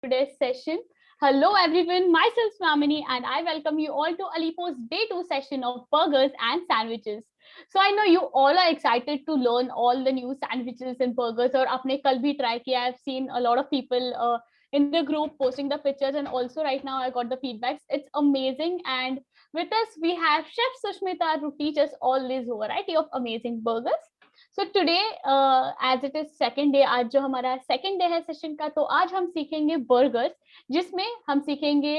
today's session. Hello everyone, myself Swamini and I welcome you all to Alipo's Day 2 session of burgers and sandwiches. So I know you all are excited to learn all the new sandwiches and burgers और आपने कल भी try किया. I've seen a lot of people in the group posting the pictures and also right now I got the feedbacks. It's amazing, and with us we have Chef Sushmita to teach us all this variety of amazing burgers. So today as it is second day, आज जो हमारा second day है session का, तो आज हम सीखेंगे burgers, जिसमें हम सीखेंगे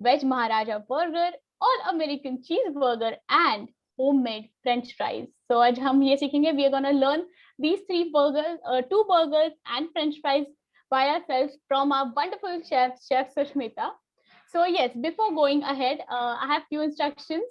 वेज महाराजा बर्गर और अमेरिकन चीज burger and homemade French fries. So आज हम ये सीखेंगे. We are gonna learn these three burgers, two burgers and French fries by ourselves from our wonderful chef Sushmita. So yes, before going ahead, I have few instructions.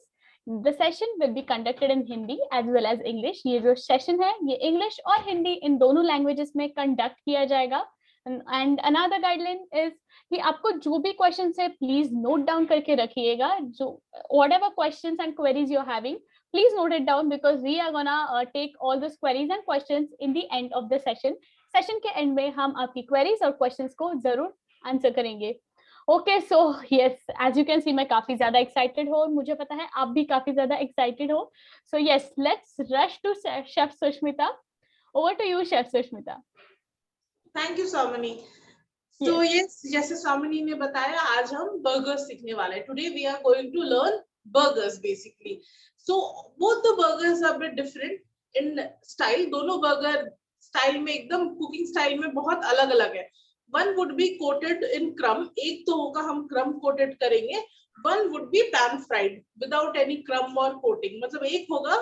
The session will be conducted in Hindi as well as English. ये जो session है ये English और हिंदी इन दोनों languages में conduct किया जाएगा. And another guideline is कि आपको जो भी questions है please note down करके रखिएगा. जो whatever questions and queries you're having, please note it down because we are gonna take all those queries and questions in the end of the session. Session के end में हम आपकी queries और questions को जरूर answer करेंगे. Okay, so yes, as you can see, मैं काफी ज्यादा excited हूँ और मुझे पता है आप भी काफी ज्यादा excited हो. So yes, let's rush to Chef Sushmita. Over to you, Chef Sushmita. Thank you, Swamini. So yes, जैसे Swamini ने बताया, आज हम burgers सीखने वाले हैं. Today we are going to learn burgers basically. So both the burgers are a bit different in style. दोनों burger style में एकदम cooking style में बहुत अलग-अलग है. One would be coated in crumb. एक तो होगा हम crumb coated करेंगे. One would be pan fried without any crumb or coating. मतलब एक होगा,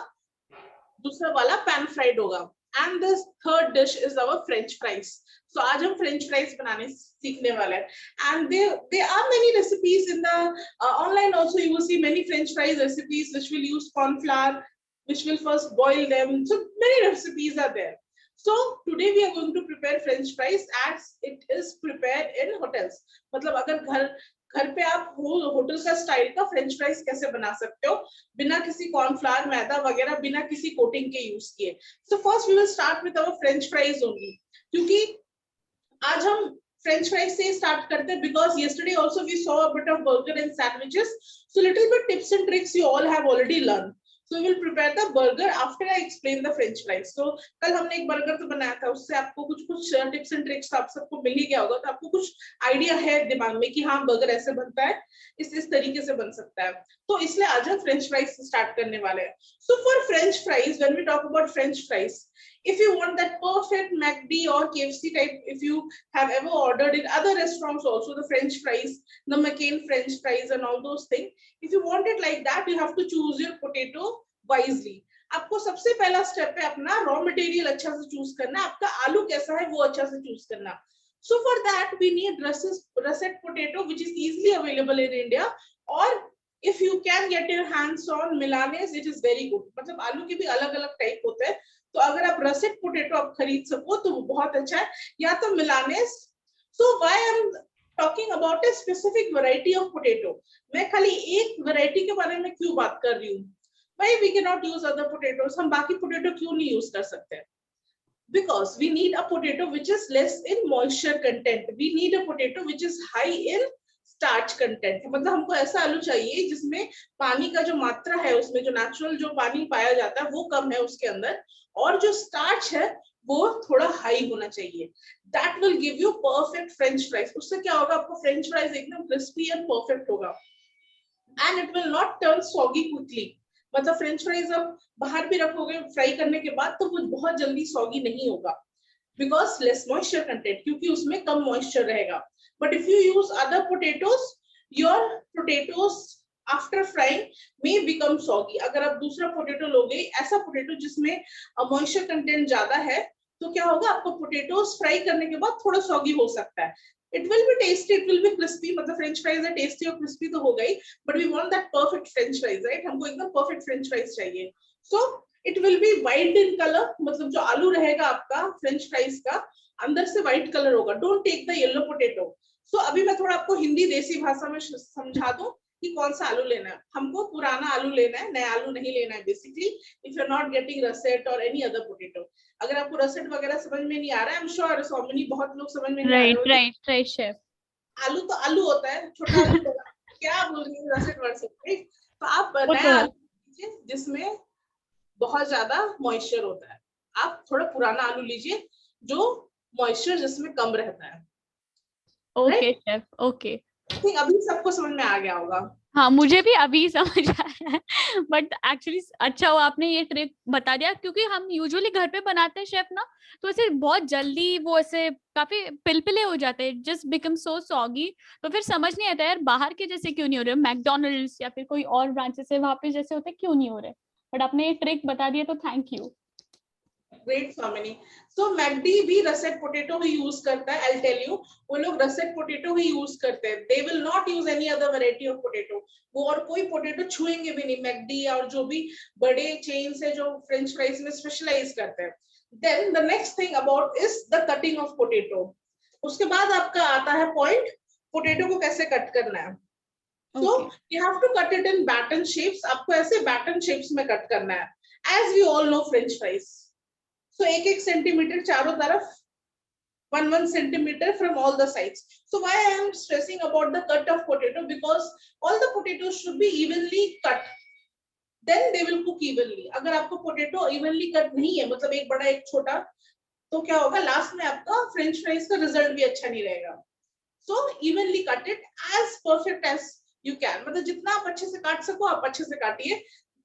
दूसरा वाला pan fried होगा. And this third dish is our French fries. So आज हम French fries बनाने सीखने वाले हैं. And there are many recipes in the online also. You will see many French fries recipes which will use corn flour, which will first boil them. So many recipes are there. So today we are going to prepare French fries as it is prepared in hotels. मतलब अगर घर पे आप hotel का style का French fries कैसे बना सकते हो बिना किसी कॉर्नफ्लावर, मैदा वगैरह, बिना किसी कोटिंग के यूज किए. So first we will start with our French fries only, क्योंकि आज हम फ्रेंच फ्राइज से स्टार्ट करते हैं because yesterday also we saw a bit of burger and sandwiches. So little bit tips and tricks you all have already learned. So we will prepare the burger after I explain the French fries. So कल हमने एक burger तो बनाया था, उससे आपको कुछ tips and tricks आप सबको मिल ही गया होगा, तो आपको कुछ आइडिया है दिमाग में कि हाँ बर्गर ऐसे बनता है, इस तरीके से बन सकता है. तो इसलिए आज हम फ्रेंच फ्राइज से स्टार्ट करने वाले हैं. So for French fries, when we talk about French fries, if you want that perfect McD or KFC type, if you have ever ordered in other restaurants also the French fries, the McCain French fries and all those things, if you want it like that, you have to choose your potato wisely. आपको सबसे पहला step है अपना raw material अच्छा से choose करना, आपका आलू कैसा है वो अच्छा से चूज करना. So for that we need russet potato which is easily available in India, or if you can get your hands on Milanese, it is very good. मतलब आलू के भी अलग-अलग टाइप होते हैं, तो अगर आप रसेट पोटैटो आप खरीद सको तो वो बहुत अच्छा है, या तो मिलानेस. So why I'm talking about a specific variety of potato? मैं खाली एक वैरायटी के बारे में क्यों बात कर रही हूँ? Why we cannot use other potatoes? हम बाकी पोटैटो क्यों नहीं यूज कर सकते? Because we need a potato which is less in moisture content. We need a potato which is high in starch content. मतलब हमको ऐसा आलू चाहिए जिसमें पानी का जो मात्रा है, उसमें जो नेचुरल जो पानी पाया जाता है वो कम है उसके अंदर, और जो स्टार्च है वो थोड़ा हाई होना चाहिए. That will give you perfect French fries. उससे क्या होगा, आपको फ्रेंच फ्राइज एकदम क्रिस्पी एंड परफेक्ट होगा, and it will not turn soggy quickly. मतलब फ्रेंच फ्राइज आप बाहर भी रखोगे फ्राई करने के बाद तो वो बहुत जल्दी सॉगी नहीं होगा, बिकॉज लेस मॉइस्चर कंटेंट, क्योंकि उसमें कम मॉइस्चर रहेगा. But if you use other potatoes, your potatoes after frying may become soggy. अगर आप दूसरा पोटैटो लोगे, ऐसा पोटैटो जिसमें मॉइस्चर कंटेंट ज्यादा है, तो क्या होगा, आपको पोटैटोस फ्राई करने के बाद थोड़ा सॉगी हो सकता है. It will be tasty, it will be crispy. मतलब फ्रेंच फ्राइज है, टेस्टी और क्रिस्पी तो हो गई, but we want that perfect French fries, right? हमको एकदम परफेक्ट फ्रेंच फ्राइज चाहिए. So it will be white in color. मतलब जो आलू रहेगा आपका फ्रेंच फ्राइज का अंदर से व्हाइट कलर होगा. Don't take the yellow potato. So अभी मैं थोड़ा आपको हिंदी देसी भाषा में समझा दूं कि कौन सा आलू लेना है. हमको पुराना आलू लेना है, नया आलू नहीं लेना है. Basically if you are not getting russet और एनी अदर पोटैटो, अगर आपको रसेट वगैरह समझ में नहीं आ रहा है, आई एम श्योर स्वामिनी बहुत लोग समझ में नहीं आ रहे. Right chef. आलू तो आलू होता है, छोटा आलू बड़ा, क्या बोल रही है रसेट वर्सेट, राइट? तो आप वो तो नया है। आलू लीजिए जिसमें बहुत ज्यादा मॉइस्चर होता है। आप थोड़ा पुराना आलू लीजिए जो मॉइस्चर जिसमें कम रहता है, okay right? Chef, okay. I think अभी सबको समझ में आ गया होगा। हाँ, मुझे भी अभी समझ आया है। बट एक्चुअली अच्छा हुआ आपने ये ट्रिक बता दिया, क्योंकि हम यूजुअली घर पे बनाते हैं शेफ ना, तो ऐसे बहुत जल्दी वो ऐसे काफी पिलपिले हो जाते हैं, जस्ट बिकम सो सॉगी। तो फिर समझ नहीं आता यार, बाहर के जैसे क्यों नहीं हो रहे, मैकडोनल्ड्स या फिर कोई और ब्रांचेस है वहां पे जैसे होते क्यों नहीं हो रहे। बट आपने ये ट्रिक बता दिया तो थैंक यू। ग्रेट स्वामिनी। सो मैकडी भी रसेट पोटैटो ही यूज करता है, आई टेल यू। वो लोग रसेट पोटैटो ही यूज करते हैं, they will not use any other variety of potato. वो और कोई पोटैटो छुएंगे भी नहीं, मैकडी और जो भी बड़े चेन्स है जो फ्रेंच फ्राइज में स्पेशलाइज करते हैं। Then the next thing about is the cutting of potato. उसके बाद आपका आता है पॉइंट, पोटैटो को कैसे कट करना है। So okay. You have to cut it in baton shapes, आपको ऐसे बैटन शेप्स में कट करना है। As we all know French fries, so 1 centimetre चारों तरफ, 1 centimeter from all the sides. So why I am stressing about the cut of potato, because all the potatoes should be evenly cut, then they will cook evenly. अगर आपको potato evenly cut नहीं है, मतलब एक बड़ा एक छोटा, तो क्या होगा लास्ट में आपका फ्रेंच फ्राइज का रिजल्ट भी अच्छा नहीं रहेगा। So evenly cut it as perfect as you can, मतलब जितना आप अच्छे से काट सको आप अच्छे से काटिए,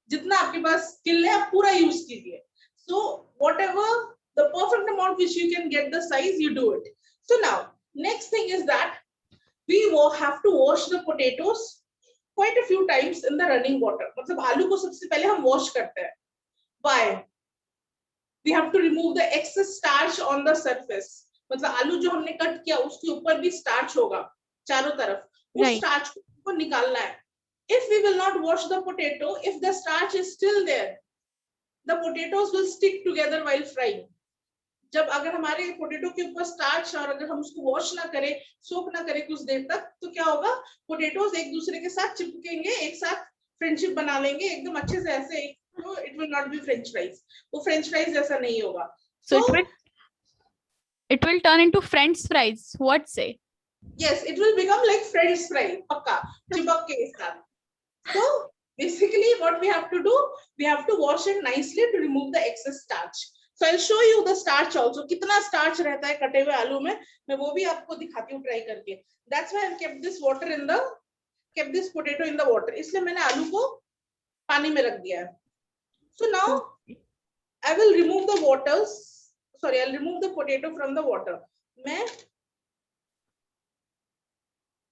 जितना आपके पास स्किल है आप पूरा यूज कीजिए। So whatever the perfect amount which you can get the size, you do it. So now next thing is that we will have to wash the potatoes quite a few times in the running water. मतलब आलू को सबसे पहले हम wash करते हैं। Why? We have to remove the excess starch on the surface. मतलब आलू जो हमने कट किया उसके ऊपर भी स्टार्च होगा चारों तरफ, उस राइट। स्टार्च को निकालना है। If we will not wash the potato, if the starch is still there, the potatoes will stick together while frying. जब अगर हमारे पोटैटो के ऊपर स्टार्च और अगर हम उसको वॉश ना करें, सोक ना करें कुछ देर तक, तो क्या होगा, पोटैटोज एक दूसरे के साथ चिपकेंगे, एक साथ फ्रेंडशिप बना लेंगे एकदम अच्छे से ऐसे, तो it will not B French fries, वो फ्रेंच फ्राइज जैसा नहीं होगा। So So it will turn into French fries. What say? yes, it will become like French fry, पक्का चिपक के एक साथ। So basically what we have to do, we have to wash it nicely to remove the excess starch. So I'll show you the starch also, कितना starch रहता है कटे हुए आलू में, मैं वो भी आपको दिखाती हूँ ट्राई करके। That's why I've kept this water in the, kept this potato in the water, इसलिए मैंने आलू को पानी में रख दिया है। So now I will remove the waters, sorry, I'll remove the potato from the water. मैं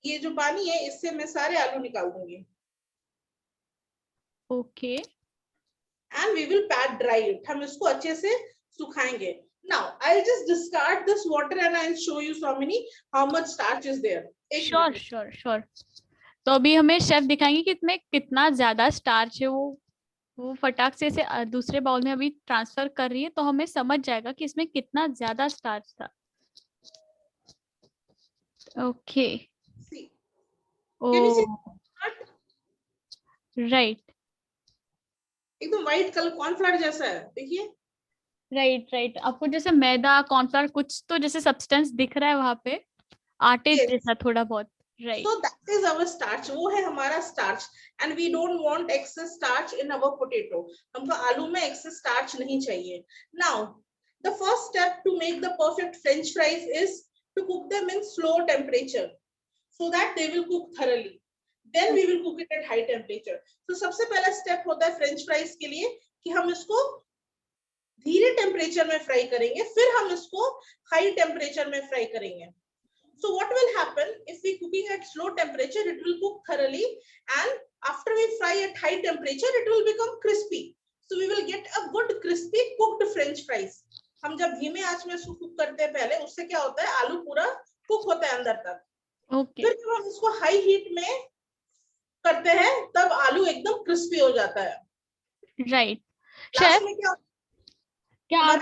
ये जो पानी है इससे मैं सारे आलू निकाल दूंगी। Okay. And we will pat dry it, हम इसको अच्छे से सुखाएंगे। Now I'll just discard this water and I'll show you Swamini how much starch is there. एक श्योर मिनट। Sure sure. तो अभी हमें शेफ दिखाएंगे कि इसमें कितना ज्यादा स्टार्च है। वो फटाक से इसे दूसरे बाउल में अभी ट्रांसफर कर रही है, तो हमें समझ जाएगा कि इसमें कितना ज्यादा स्टार्च था। Okay. See, oh can you see that? Right एकदम व्हाइट कलर कॉर्नफ्लावर जैसा है, देखिए। Right right. आपको जैसे मैदा कॉर्नफ्लोर कुछ तो जैसे सब्सटेंस दिख रहा है वहां पे, आटे Yes. जैसा थोड़ा बहुत। Right. So that is our starch, वो है हमारा starch, and we don't want excess starch in our potato. हमको आलू में excess starch नहीं चाहिए। Now the first step to make the perfect French fries is to cook them in slow temperature, so that they will cook thoroughly. Then we will cook it at high temperature. So सबसे पहला step होता है French fries के लिए कि हम इसको धीरे टेम्परेचर में फ्राई करेंगे, फिर हम इसको हाई टेम्परेचर में फ्राई करेंगे। So what will happen if we cooking at slow temperature, it will cook thoroughly, and after we fry at high temperature, it will become crispy. So we will get a good crispy cooked French fries. हम जब धीमे आंच में इसको cook करते हैं पहले, उससे क्या होता है आलू पूरा कुक होता है अंदर तक। ओके। फिर जब हम इसको हाई हीट में करते हैं तब आलू एकदम क्रिस्पी हो जाता है। राइट। लास्ट शेफ, में क्या क्या आप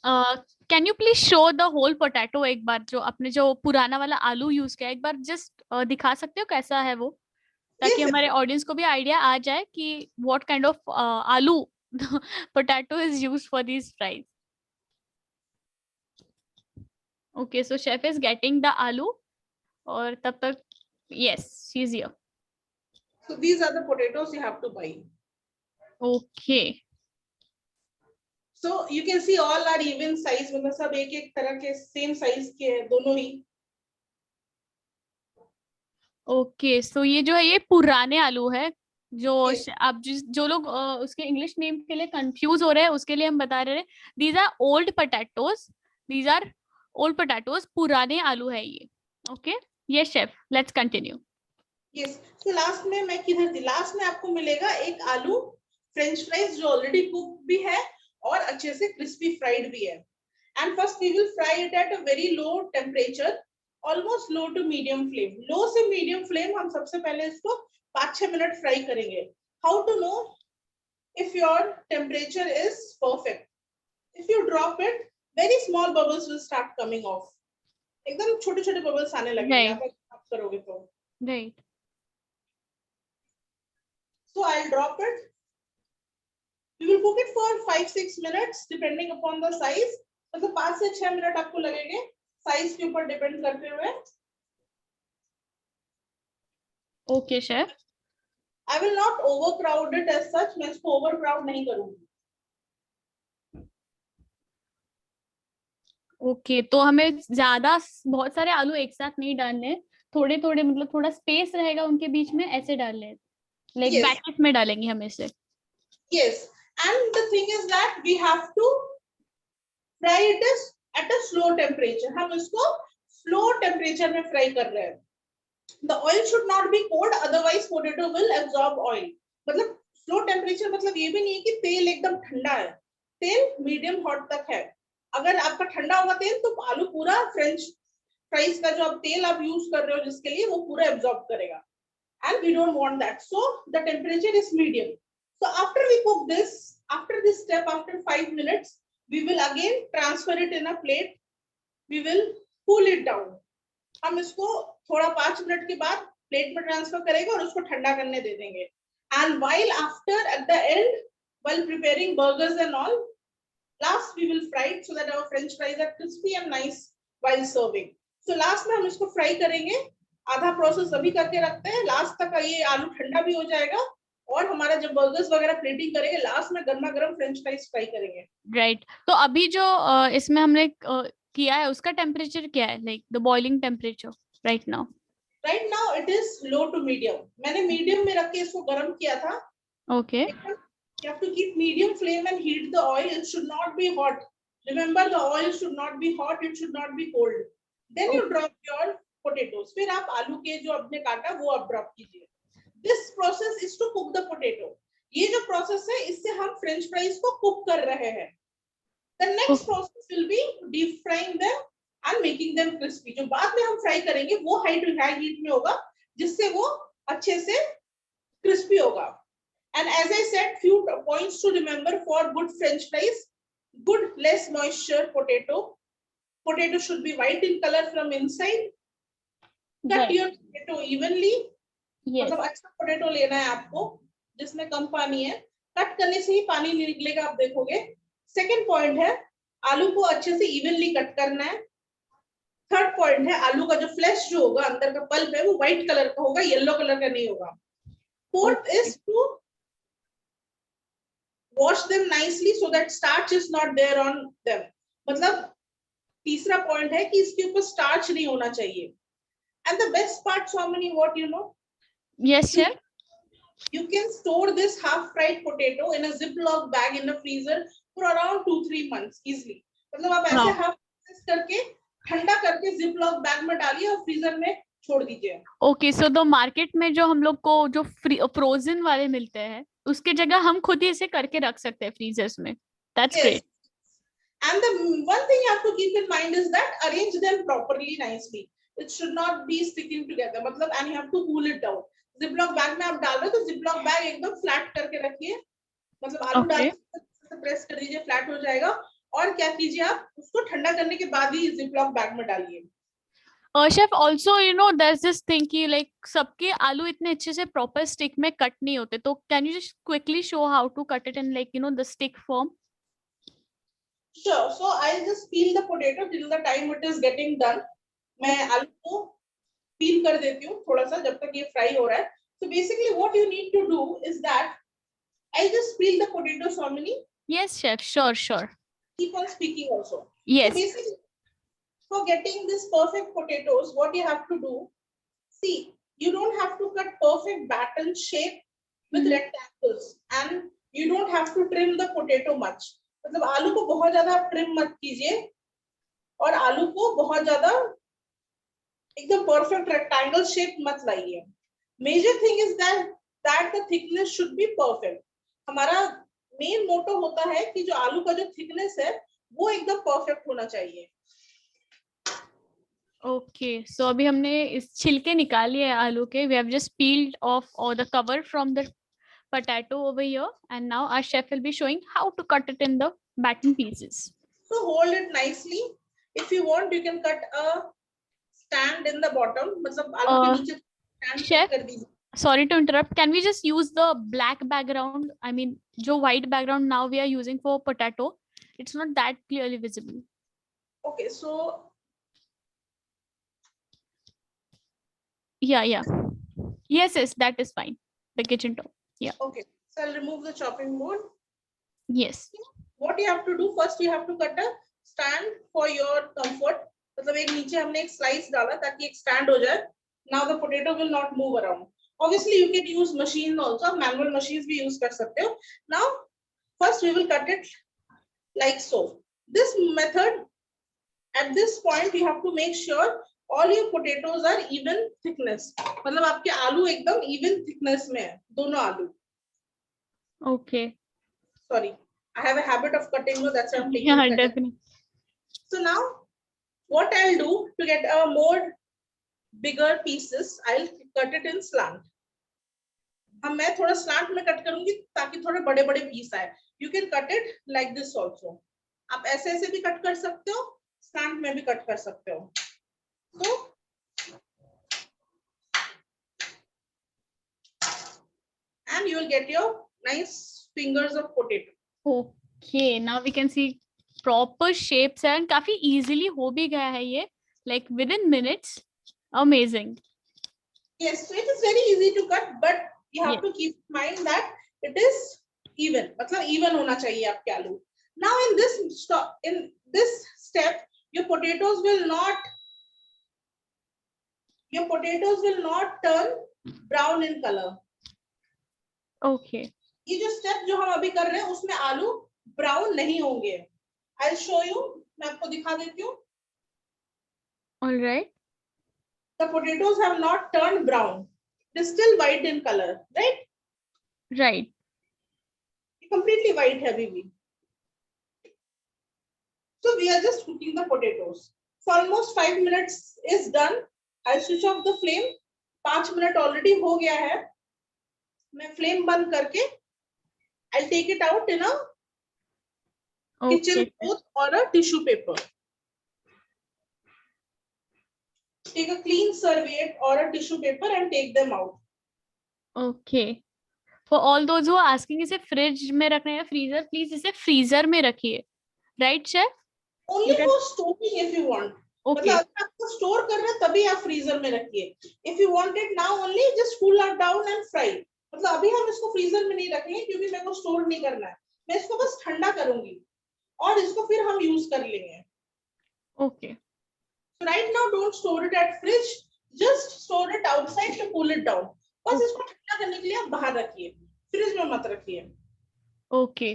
हमारा, can you please show the whole potato एक बार, जो आपने जो पुराना वाला आलू यूज किया, एक बार जस्ट दिखा सकते हो कैसा है वो, ताकि yes, हमारे ऑडियंस को भी आइडिया आ जाए कि व्हाट काइंड ऑफ आलू potato is used for these fries. Okay, so chef is getting the आलू। और तब तक yes, she's here. So these are the potatoes you have to buy. Okay. So you can see all are even size, मतलब सब एक एक तरह के same size के हैं दोनों ही. ओके सो ये जो है ये पुराने आलू है जो Yes. आप जो लोग उसके इंग्लिश नेम के लिए कंफ्यूज हो रहे हैं उसके लिए हम बता रहे हैं these are old potatoes. These are old potatoes, पुराने आलू है ये. ओके ये chef let's continue. Yes. So last में मैं किधर थी? लास्ट में आपको मिलेगा एक आलू फ्रेंच फ्राइज जो ऑलरेडी कुक भी है और अच्छे से क्रिस्पी फ्राइड भी है. And first we will fry it at a very low temperature, almost low to medium flame. Low से मीडियम फ्लेम हम सबसे पहले इसको 5-6 मिनट फ्राई करेंगे. How to know if your temperature is perfect? If you drop it, very small bubbles will start coming off. एकदम छोटे छोटे bubbles आने लगेंगे आप करोगे तो. Right. So I'll drop it. We will cook it for 5-6 minutes depending upon the size. मतलब 5 से 6 मिनट आपको लगेंगे साइज के ऊपर डिपेंड करते हुए. Okay chef. I will not overcrowd it as such. मैं इसको overcrowd नहीं करूंगी. ओके तो हमें ज्यादा बहुत सारे आलू एक साथ नहीं डालने, थोड़े थोड़े मतलब थोड़ा स्पेस रहेगा उनके बीच में ऐसे डालने, लाइक Yes. बैकेट में डालेंगे हम इसे. Yes. And the thing is that we have to fry it at a slow temperature. हम इसको slow temperature में fry कर रहे हैं. The oil should not be cold, otherwise potato will absorb oil. मतलब slow temperature मतलब ये भी नहीं है कि तेल एकदम ठंडा है. तेल मीडियम हॉट तक है. अगर आपका ठंडा होगा तेल तो आलू पूरा फ्रेंच फ्राइज का जो आप तेल आप यूज कर रहे हो जिसके लिए वो पूरा एब्जॉर्ब करेगा. And we don't want that. So the temperature is medium. So after we cook this, after this step, after 5 minutes, we will again transfer it in a plate. We will cool it down. हम इसको थोड़ा 5 minute के बाद plate में transfer करेंगे और उसको ठंडा करने दे देंगे. And while after at the end, while preparing burgers and all, last we will fry it so that our French fries are crispy and nice while serving. So last में हम इसको फ्राई करेंगे. आधा प्रोसेस अभी करके रखते हैं, last तक ये आलू ठंडा भी हो जाएगा और हमारा जब बर्गर्स वगैरह प्लेटिंग करेंगे लास्ट में गर्मा गर्म फ्रेंच फ्राइज फ्राई करेंगे. राइट. तो अभी जो इसमें हमने किया है उसका टेम्परेचर क्या है, like the boiling temperature right now? Right now it is low to medium. मैंने मीडियम में रख के इसको गर्म किया था. Okay. You have to keep medium flame and heat the oil. It should not be hot. Remember, the oil should not be hot. It should not be cold. Then you drop your potatoes. फिर आप आलू के जो आपने काटा वो आप drop कीजिए. This process is to cook the potato. ये जो प्रोसेस है इससे हम फ्रेंच फ्राइज को कुक कर रहे हैं. The next process will be deep frying them and making them crispy. जो बाद में हम फ्राई करेंगे वो हाई हीट में होगा जिससे वो अच्छे से क्रिस्पी होगा. And as I said, few points to remember for good French fries. Good less moisture potato. Potato should be white in color from inside. Cut your potato evenly. मतलब अच्छा potato लेना है आपको जिसमें कम पानी है. कट करने से ही पानी निकलेगा आप देखोगे. सेकंड पॉइंट है आलू को अच्छे से इवनली कट करना है. थर्ड पॉइंट है आलू का जो फ्लेश जो होगा अंदर का पल्प है वो व्हाइट कलर का होगा, येलो कलर का नहीं होगा. Fourth is to wash them nicely so that starch is not there on them. मतलब तीसरा पॉइंट है कि इसके ऊपर स्टार्च नहीं होना चाहिए. And the best part, Swamini, what you know? Yes, sir. You can store this half fried potato in a Ziploc bag in the freezer for around 2-3 months easily. मतलब आप ऐसे हाफ करके ठंडा करके Ziploc बैग में डालिए और freezer में छोड़ दीजिए. ओके सो तो मार्केट में जो हम लोग को जो फ्रोजन वाले मिलते हैं उसके जगह हम खुद ही इसे करके रख सकते हैं फ्रीजर्स में. That's great. And the one thing you have to keep in mind is that arrange them properly, nicely. It should not be sticking together. मतलब and you have to cool it down. Ziploc bag में आप डाल रहे हो तो Ziploc bag एकदम flat करके रखिए. मतलब आलू डाल के प्रेस कर दीजिए, फ्लैट हो जाएगा. और क्या कीजिए आप उसको ठंडा करने के बाद ही Ziploc bag में डालिए. Chef also you know there's this thing कि like सबके आलू इतने अच्छे से proper stick में कट नहीं होते, तो can you just quickly show how to cut it in like you know the stick form? Sure. So I'll just peel the potato till the time it is getting done. मैं आलू को पील कर देती हूँ थोड़ा सा जब तक ये फ्राई हो रहा है. So basically what you need to do is that I just peel the potatoes for me. Yes, chef. Sure, sure. Keep on speaking also. Yes. So basically, for getting this perfect potatoes, what you have to do, see, you don't have to cut perfect batten shape with rectangles, and you don't have to trim the potato much. मतलब आलू को बहुत ज्यादा trim मत कीजिए और आलू को बहुत ज्यादा एकदम परफेक्ट रेक्टेंगल शेप मत लाइए. Major thing is that the thickness should be perfect. हमारा मेन मोटो होता है कि जो आलू का जो थिकनेस है वो एकदम परफेक्ट होना चाहिए. ओके, सो अभी हमने इस छिलके निकाल लिए आलू के. We have just peeled off all the cover from the potato over here, and now our chef will be showing how to cut it in the batten pieces. So hold it nicely. If you want, you can cut a stand in the bottom. मतलब आलू के नीचे stand chef, कर दीजिए. Sorry to interrupt. Can we just use the black background? I mean, जो white background now we are using for potato, it's not that clearly visible. Okay, so yeah, yes, that is fine. The kitchen top. Yeah. Okay, so I'll remove the chopping board. Yes. What you have to do first, you have to cut a stand for your comfort. मतलब एक नीचे हमने एक slice डाला ताकि एक stand हो जाए. Now the potato will not move around. Obviously you can use machine also. Manual machines भी use कर सकते हो. Now first we will cut it like so. This method, at this point you have to make sure all your potatoes are even thickness. मतलब आपके आलू एकदम even thickness में है, दोनों आलू. Okay. Sorry, I have a habit of cutting, so that's why I'm taking. Yeah, definitely. So now, what I'll do to get a more bigger pieces, I'll cut it in slant. अब मैं थोड़ा slant में cut करूँगी ताकि थोड़े बड़े-बड़े piece आए. You can cut it like this also. आप ऐसे-ऐसे भी cut कर सकते हो, slant में भी cut कर सकते हो. So, and you will get your nice fingers of potato. Okay, now we can see proper shapes and काफी easily हो भी गया है ये, like within minutes. Amazing. Yes, so it is very easy to cut, but you have to keep in mind that it is even. मतलब even होना चाहिए आपके आलू. Now in this step, your potatoes will not turn brown in color. Okay. ये जो step जो हम अभी कर रहे हैं उसमें आलू brown नहीं होंगे. I'll show you. मैं आपको दिखा देती हूँ. All right. The potatoes have not turned brown. They're still white in color, right? Right. Completely white heavy. So we are just cooking the potatoes. For almost 5 minutes is done. I'll switch off the flame. 5 minutes already हो गया है. मैं flame बंद करके I'll take it out in a kitchen cloth or a tissue paper. Take a clean serviette or a tissue paper and take them out. Okay. For all those who are asking, इसे fridge में रखना है या freezer, please इसे freezer में रखिए. Right, chef? Only for storing if you want. Okay. मतलब अगर आपको store करना है तभी आप freezer में रखिए. If you want it now only, just cool it down and fry. मतलब अभी हम इसको freezer में नहीं रखेंगे क्योंकि मेरे को store नहीं करना है. मैं इसको बस ठंडा करूंगी और इसको फिर हम use कर लेंगे. Okay. So right now don't store it at fridge. Just store it outside to cool it down. बस इसको ठंडा करने के लिए आप बाहर रखिए. फ्रिज में मत रखिए. Okay.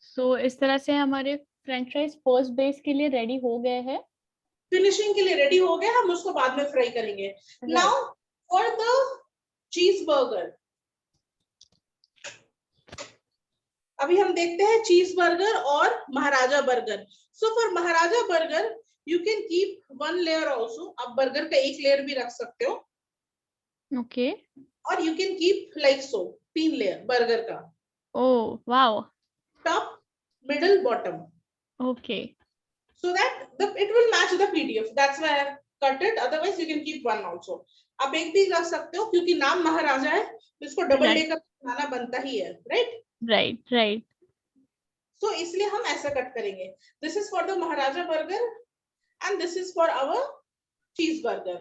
So इस तरह से हमारे फ्रेंच फ्राइज फर्स्ट बेस के लिए रेडी हो गए हैं. फिनिशिंग के लिए रेडी हो गए. हम उसको बाद में फ्राई करेंगे. Now for the cheeseburger. अभी हम देखते हैं चीज बर्गर और Maharaja burger. So for Maharaja burger you can keep one layer also. आप बर्गर का एक लेयर भी रख सकते हो. Okay. और you can keep like so 3 layer burger का. Oh wow. Top, middle, bottom. Okay. So that it will match the PDF. That's why I cut it. Otherwise you can keep one also. आप एक भी रख सकते हो क्योंकि नाम महाराजा है तो इसको डबल लेकर बनाना बनता ही है. Right? Right. So इसलिए हम ऐसा कट करेंगे. This is for the Maharaja burger. and this is for our cheeseburger.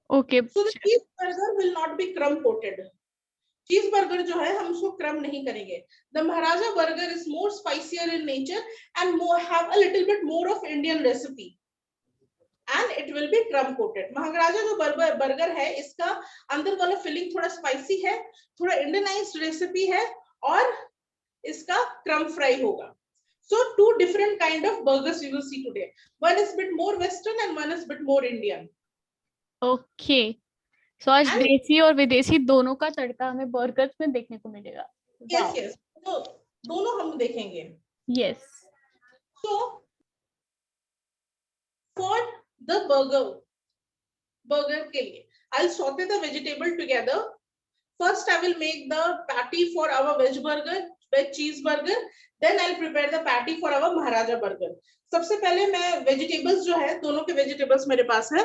Okay. So the cheeseburger will not be crumb coated. Cheeseburger जो है हम उसको क्रम नहीं करेंगे. The Maharaja burger is more spicier in nature and more have a little bit more of Indian recipe. And it will be crumb coated. महाराजा जो burger है इसका अंदर वाला फिलिंग थोड़ा स्पाइसी है, थोड़ा इंडियनाइज्ड रेसिपी है और इसका क्रम्ब फ्राई होगा. So two different kind of burgers you will see today. One is bit more western and one is bit more Indian. Okay. So आज देसी और विदेशी दोनों का तड़का हमें बर्गर्स में देखने को मिलेगा. Yes, yes. तो दोनों हम देखेंगे. Yes. So for the burger के लिए I'll saute the vegetable together. First I will make the patty for our veg cheeseburger. Then I'll prepare the patty for our Maharaja burger. सबसे पहले मैं vegetables जो है दोनों के vegetables मेरे पास है,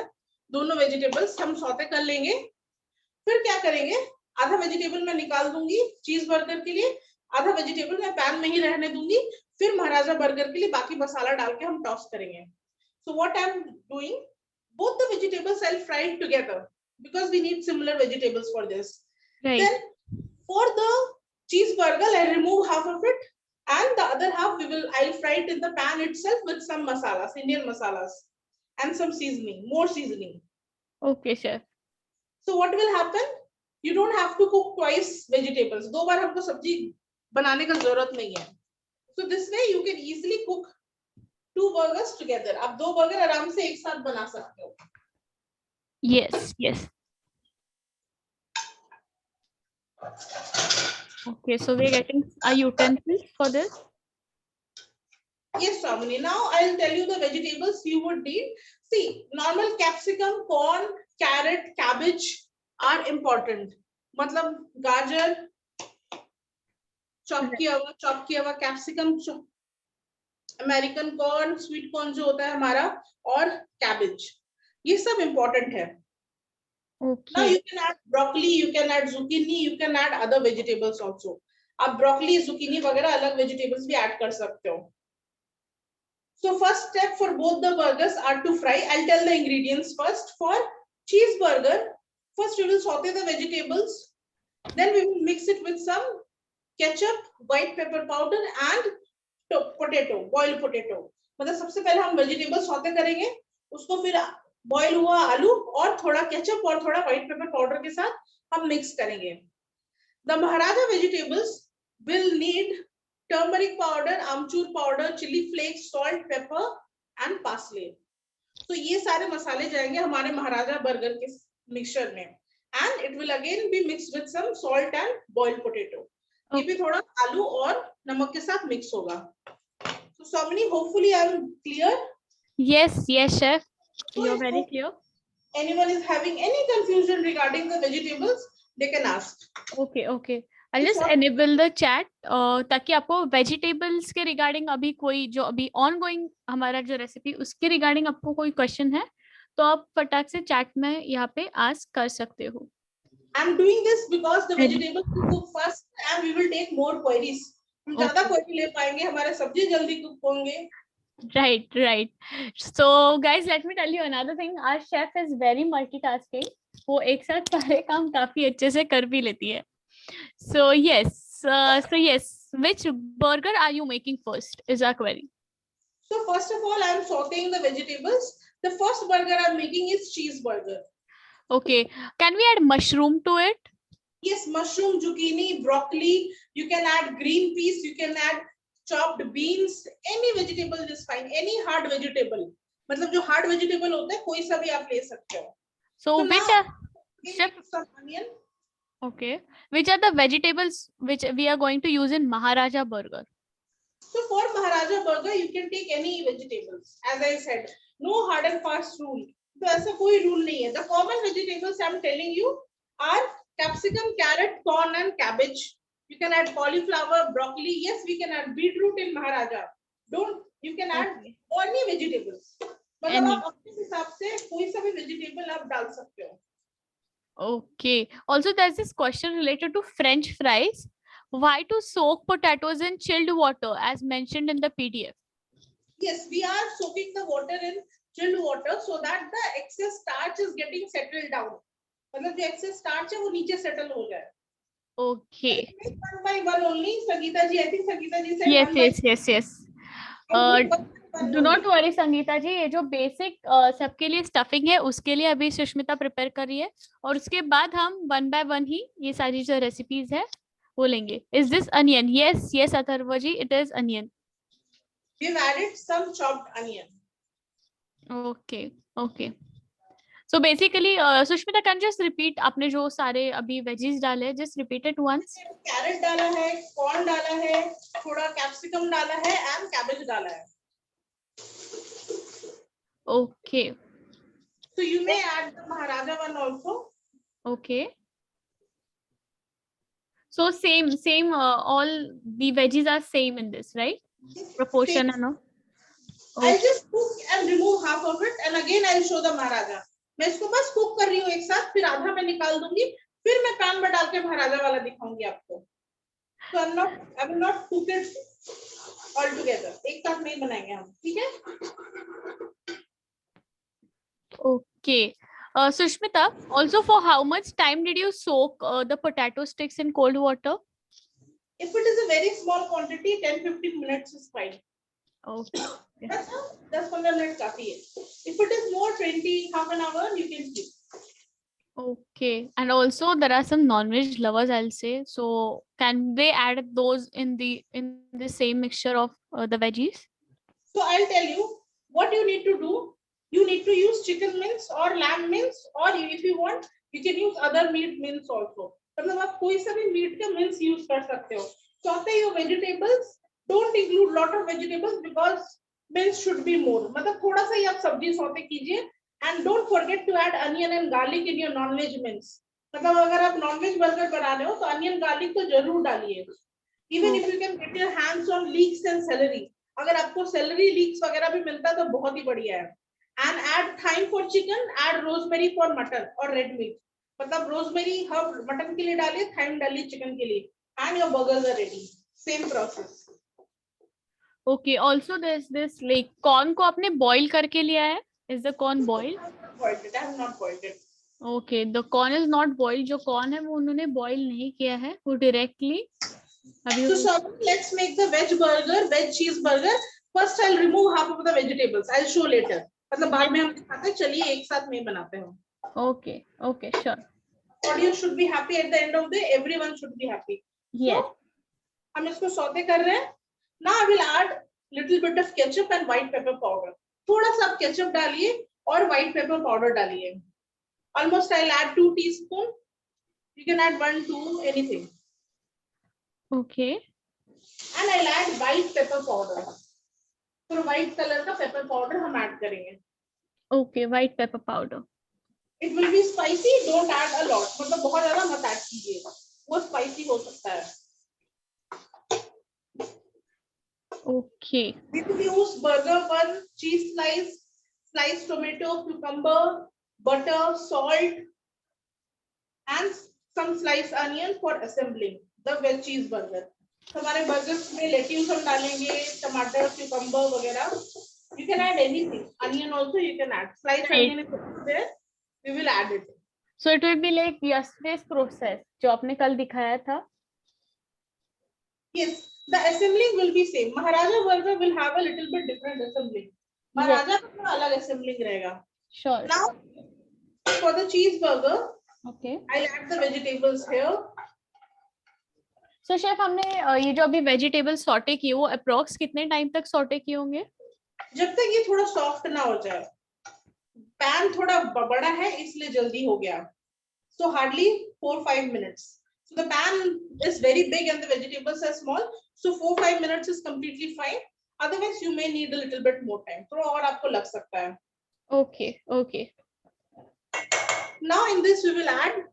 दोनों vegetables हम सौते कर लेंगे. फिर क्या करेंगे, आधा vegetable मैं निकाल दूंगी cheeseburger के लिए, आधा vegetable मैं पैन में ही रहने दूंगी, फिर महाराजा बर्गर के लिए बाकी मसाला डाल के हम टॉस करेंगे. So what I'm doing, both the vegetables I'll fry together because we need similar vegetables for this. Right. Then for the cheeseburger I'll remove half of it and the other half I'll fry it in the pan itself with some masalas, Indian masalas and some seasoning, more seasoning. Okay, chef. So what will happen, you don't have to cook twice vegetables. दो बार हमको सब्जी बनाने का जरूरत नहीं है. So this way you can easily cook two burgers together. आप दो बर्गर आराम से एक साथ बना सकते हो. Yes, yes. Okay, so we're getting a utensils for this. Yes, Ramani. Now I'll tell you the vegetables you would need. See, normal capsicum, corn, carrot, cabbage are important. मतलब गाजर, चॉप किया हुआ capsicum, American corn, sweet corn जो होता है हमारा, और cabbage, ये सब इम्पोर्टेंट है. Okay. Now you can add broccoli, you can add zucchini, you can add other vegetables also. आप broccoli, zucchini वगैरह अलग vegetables भी add कर सकते हो. So first step for both the burgers are to fry. I'll tell the ingredients first. For cheeseburger, first we will saute the vegetables, then we will mix it with some ketchup, white pepper powder and potato, boiled potato. मतलब सबसे पहले हम vegetable saute करेंगे, उसको फिर boil हुआ आलू और थोड़ा केचप और थोड़ा व्हाइट पेपर पाउडर के साथ हम मिक्स करेंगे. The Maharaja vegetables will need turmeric powder, amchur powder, chili flakes, salt, pepper and parsley. तो ये सारे मसाले जाएंगे हमारे महाराजा बर्गर के मिक्सचर में. And it will again be mixed with some salt and boiled potato. ये भी थोड़ा आलू और नमक के साथ मिक्स होगा. So Somini, hopefully I'm clear. Yes, yes, chef. You're very clear. Anyone is having any confusion regarding the vegetables, they can ask. Okay, okay. I'll just enable the chat ताकि आपको vegetables के regarding अभी कोई जो अभी ongoing हमारा जो recipe उसके regarding आपको कोई क्वेश्चन है तो आप फटाक से चैट में यहाँ पे आस्क कर सकते हो. I'm doing this because the vegetables will cook fast and we will take more queries. हम ज़्यादा query ले पाएंगे, हमारे सब्जी जल्दी cook होंगे. Right, right. So guys, let me tell you another thing. Our chef is very multitasking. वो एक साथ सारे काम काफी अच्छे से कर भी लेती है. So yes, which burger are you making first? Is our query. So first of all, I am sauteing the vegetables. The first burger I am making is cheeseburger. Okay, can we add mushroom to it? Yes, mushroom, zucchini, broccoli. You can add green peas. You can add chopped beans. Any vegetable is fine. Any hard vegetable. मतलब जो hard vegetable होता है कोई सा भी आप ले सकते हो. So which are chef? Some onion. Okay, which are the vegetables which we are going to use in Maharaja burger? So for Maharaja burger, you can take any vegetables. As I said, no hard and fast rule. तो ऐसा कोई rule नहीं है. The common vegetables I'm telling you are capsicum, carrot, corn and cabbage. You can add cauliflower, broccoli. Yes, we can add beetroot in Maharaja. You can add any vegetables. मतलब आप अपने हिसाब से कोई सा भी vegetable आप डाल सकते हो. Okay. Also, there's this question related to French fries. Why to soak potatoes in chilled water as mentioned in the PDF? Yes, we are soaking the water in chilled water so that the excess starch is getting settled down. मतलब जो excess starch है वो नीचे settle हो जाए. Okay. One by one only. Sangeeta ji, I think Sangeeta ji said Yes, one by yes, yes, yes. one do not only. Worry Sangeeta ji, ये जो basic सबके लिए स्टफिंग है उसके लिए अभी सुष्मिता प्रिपेयर कर रही है, और उसके बाद हम वन बाय वन ही ये सारी जो रेसिपीज है वो लेंगे. Is this onion? Yes yes Atharva ji, it is onion. We've added some chopped onion. Okay okay. So basically Sushmita, can just repeat, आपने जो सारे अभी वेजीज डाले हैं, just repeat it once. Carrot डाला है, कॉर्न डाला है, थोड़ा कैप्सिकम डाला है एंड कैबेज डाला है. Okay. So you may add the Maharaja one also. Okay. So same all the veggies are same in this, right? Proportion and all. I'll just cook and remove half of it and again I'll show the Maharaja. मैं इसको बस cook कर रही हूँ एक साथ, फिर आधा मैं निकाल दूंगी, फिर मैं पैन में डाल के महाराजा वाला दिखाऊंगी आपको. So I will not cook it all together. एक साथ नहीं बनाएंगे हम, ठीक है? Okay. Sushmita, also for how much time did you soak the potato sticks in cold water? If it is a very small quantity, 10-15 minutes is fine. Okay. 10-15 minutes काफी है. If it is more, 20, half an hour, you can keep. Okay. And also there are some non-veg lovers, I'll say. So can they add those in the same mixture of the veggies? So I'll tell you what you need to do. You need to use chicken mince or lamb mince, or if you want, you can use other meat mince also. मतलब आप कोई सा भी meet का mince use कर सकते हो. Saute your vegetables. Don't include lot of vegetables because mince should be more. मतलब थोड़ा सा ही आप सब्जी सौते कीजिए. And don't forget to add onion and garlic in your non-veg mince. मतलब अगर आप non-veg burger बना रहे हो तो onion garlic तो जरूर डालिए. Even if you can get your hands on leeks and celery. अगर आपको celery leeks वगैरह भी मिलता है तो बहुत ही बढ़िया है. And add thyme for chicken, add rosemary for mutton or red meat. मतलब rosemary herb mutton के लिए डालिए, thyme डालिए chicken के लिए, and your burgers are ready. Same process. Okay. Also there's this like corn को आपने boil करके लिया है. Is the corn boiled? Boiled it. I have not boiled it. Okay, the corn is not boiled. जो corn है वो उन्होंने boil नहीं किया है, वो directly. So let's make the veg burger, veg cheeseburger. First I'll remove half of the vegetables. I'll show later. मतलब बाद में हम दिखाते हैं. चलिए एक साथ में बनाते हैं. Okay, okay, sure. Audience should be happy at the end of the day. Everyone should be happy. Yes. So, हम इसको सौते कर रहे हैं. Now I will add little bit of ketchup and white pepper powder. थोड़ा सा आप ketchup डालिए और white pepper powder डालिए. Almost I'll add 2 teaspoons. You can add 1, 2, anything. Okay. And I'll add white pepper powder. तो white color का pepper powder हम add करेंगे. Okay, white pepper powder. It will be spicy. Don't add a lot. मतलब बहुत ज़्यादा मत add कीजिएगा. वो spicy हो सकता है. Okay. We will use burger bun, cheese slice, sliced tomato, cucumber, butter, salt, and some sliced onion for assembling the veg cheeseburger. हमारे burgers में lettuce हम डालेंगे, टमाटर, cucumber वगैरह. You can add anything. Onion also you can add. Sliced onion is there. We will add it. So it will be like yesterday's process जो आपने कल दिखाया था. Yes, the assembling will be same. Maharaja burger will have a little bit different assembling. Maharaja का थोड़ा अलग assembling रहेगा. Sure. Now, for the cheeseburger, Okay. I'll add the vegetables here. So chef, हमने ये जो अभी वेजिटेबल सॉटे किए वो अप्रॉक्स कितने टाइम तक सॉटे किए होंगे? जब तक ये थोड़ा सॉफ्ट ना हो जाए. पैन थोड़ा बड़ा है इसलिए जल्दी हो गया. So hardly 4-5 minutes. So the pan is very big and the vegetables are small. So 4-5 minutes is completely fine. Otherwise you may need a little bit more time. थोड़ा और आपको लग सकता है. Okay, okay. Now in this we will add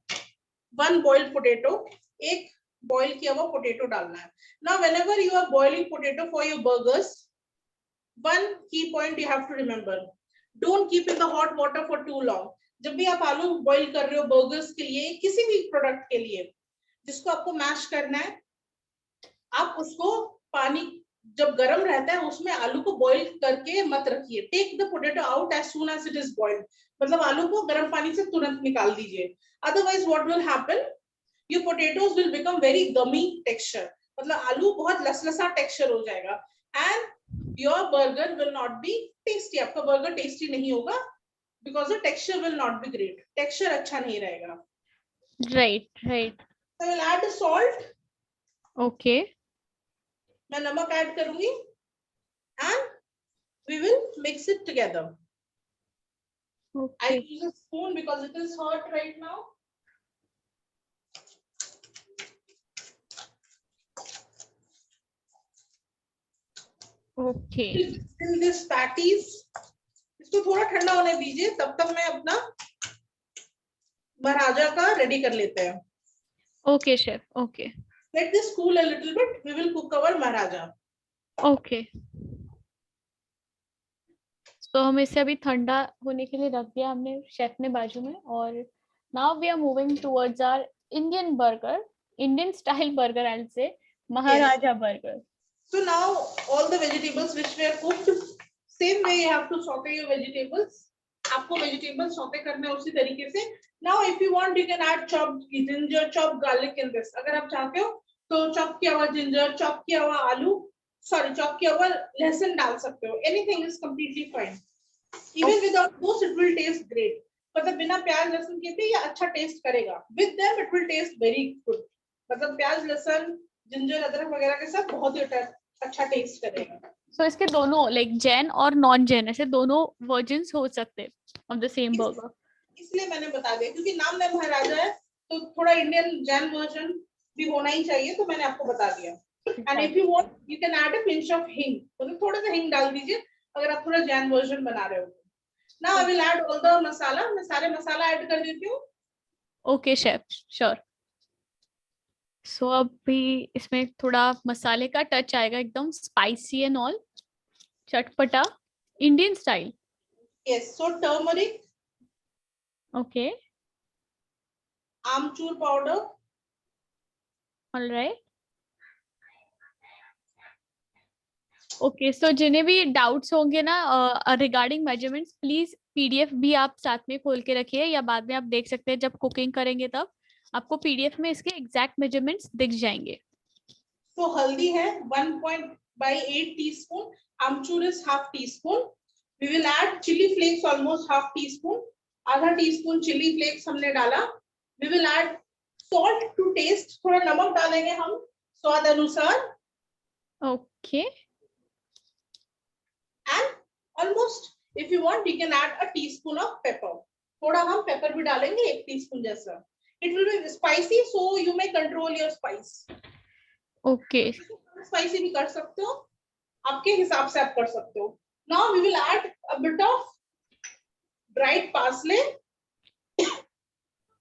1 boiled potato. एक boil किया हुआ potato डालना है. Now whenever you are boiling potato for your burgers, one key point you have to remember. Don't keep in the hot water for too long. जब भी आप आलू boil कर रहे हो burgers के लिए, किसी भी product के लिए, जिसको आपको मैश करना है, आप उसको पानी जब गर्म रहता है उसमें आलू को बॉईल करके मत रखिए. Take the potato out as soon as it is boiled. मतलब आलू को गर्म पानी से तुरंत निकाल दीजिए. Otherwise what will happen, your potatoes will become very gummy texture. मतलब आलू बहुत लसलसा टेक्सचर हो जाएगा and your burger will not be tasty. आपका बर्गर टेस्टी नहीं होगा because the texture will not be great. Texture अच्छा नहीं रहेगा. Right right. I will add salt. Okay. मैं नमक ऐड करूंगी and we will mix it together. I use a spoon because it is hot right now. Okay. In this patties, इसको थोड़ा ठंडा होने दीजिए. तब तक मैं अपना महाराजा का रेडी कर लेते हैं. Okay, chef. Okay. Let this cool a little bit. We will cook our Maharaja. Okay. तो हम इसे अभी ठंडा होने के लिए रख दिया हमने शेफ ने बाजू में. और now we are moving towards our Indian burger, Indian style burger I will say, Maharaja burger. So now all the vegetables which were cooked, same way you have to saute your vegetables. आपको vegetables saute करना है उसी तरीके से. Now if you want you can add chopped ginger, chopped garlic in this. अगर आप चाहते हो तो chop किया हुआ ginger, chop किया हुआ आलू, sorry chop किया हुआ लहसुन डाल सकते हो. Anything is completely fine. Even without those it will taste great. मतलब बिना प्याज लहसुन के भी ये अच्छा टेस्ट करेगा. With them it will taste very good. मतलब प्याज लहसुन जिंजर अदरक वगैरह के साथ बहुत ही अच्छा टेस्ट करेगा. So इसके दोनों लाइक जैन और नॉन जैन ऐसे दोनों वर्जन्स हो सकते हैं ऑफ द सेम बर्गर. इसलिए मैंने बता दिया क्योंकि नाम में महाराजा है तो थोड़ा इंडियन जैन वर्जन भी होना ही चाहिए, तो मैंने आपको बता दिया. And if you want you can add a pinch of हिंग. मतलब थोड़ा सा हिंग डाल दीजिए अगर आप थोड़ा जैन वर्जन बना रहे हो. Now I will add all the masala. मैं सारे मसाला ऐड कर देती हूँ. Okay chef, sure. सो अभी इसमें थोड़ा मसाले का टच आएगा, एकदम स्पाइसी एंड ऑल, चटपटा इंडियन स्टाइल. यस. सो टर्मरिक. ओके. आमचूर पाउडर. ऑलराइट. ओके. सो जिन्हें भी डाउट्स होंगे ना रिगार्डिंग मेजरमेंट्स, प्लीज पीडीएफ भी आप साथ में खोल के रखिए या बाद में आप देख सकते हैं जब कुकिंग करेंगे तब आपको पीडीएफ में इसके एग्जैक्ट मेजरमेंट्स दिख जाएंगे. तो हल्दी है 1.8 teaspoon. Amchur is half teaspoon. We will add chilli flakes almost half teaspoon. आधा टीस्पून चिली फ्लेक्स हमने डाला. We will add salt to taste. थोड़ा नमक डालेंगे हम स्वाद अनुसार. ओके. And almost if you want you can add a teaspoon of pepper. थोड़ा हम पेपर भी डालेंगे 1 टीस्पून जैसा. It will be spicy so you may control your spice. Okay. Spicy भी कर सकते हो, आपके हिसाब से आप कर सकते हो. Now we will add a bit of dried parsley.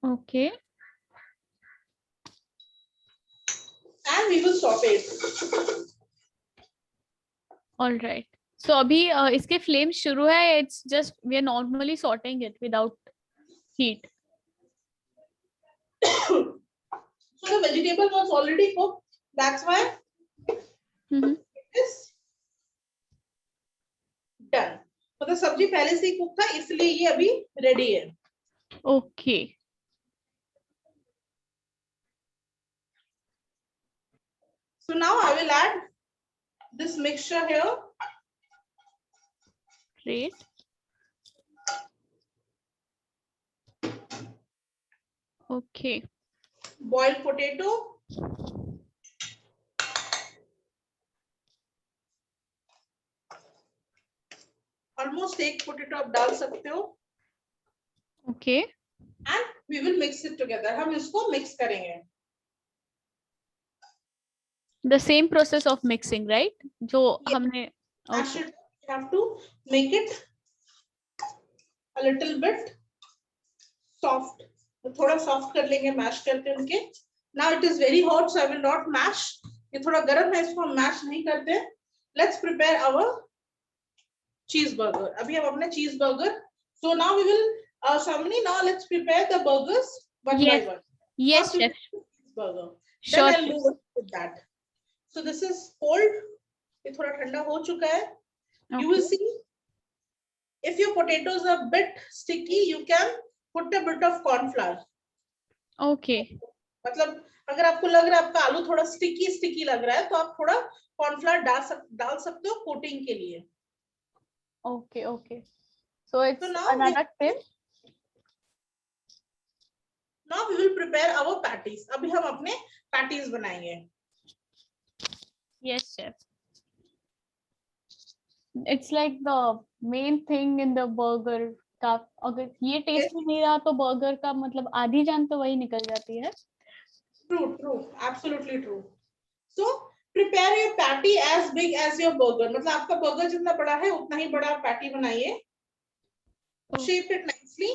Okay. And we will saute it. Alright. So अभी इसके फ्लेम शुरू है. It's just we are normally sauteing it without heat. So the vegetable was already cooked. That's why it is done. मतलब सब्जी पहले से ही cook था इसलिए ये अभी रेडी है. Okay. So now I will add this mixture here. Great. Okay. Boiled potato. Almost एक potato आप डाल सकते हो. Okay. And we will mix it together. हम इसको mix करेंगे. The same process of mixing, right? जो हमने. I should have to make it a little bit soft. थोड़ा soft कर लेंगे mash करके उनके. Now it is very hot, so I will not mash. ये थोड़ा गर्म है, इसको हम mash नहीं करते. Let's prepare our cheeseburger. अभी हम अपने cheeseburger. So now we will, Shamini, now let's prepare the burgers one by one. Yes, chef. Burger. Sure. Then I'll move with that. So this is cold. ये थोड़ा ठंडा हो चुका है. Okay. You will see if your potatoes are a bit sticky, you can put a bit of corn flour. Okay. मतलब अगर आपको लग रहा है आपका आलू थोड़ा स्टिकी स्टिकी लग रहा है तो आप थोड़ा कॉर्नफ्लावर डाल सकते हो कोटिंग के लिए. Okay. Okay. So it's So another tip. now we will prepare our patties. अभी हम अपने patties बनाएंगे. Yes, chef. It's like the main thing in the burger का अगर ये टेस्ट में नहीं रहा तो बर्गर का मतलब आधी जान तो वही निकल जाती है. True, absolutely true. So prepare your patty as big as your burger. मतलब आपका बर्गर जितना बड़ा है उतना ही बड़ा पैटी बनाइए. Shape it nicely.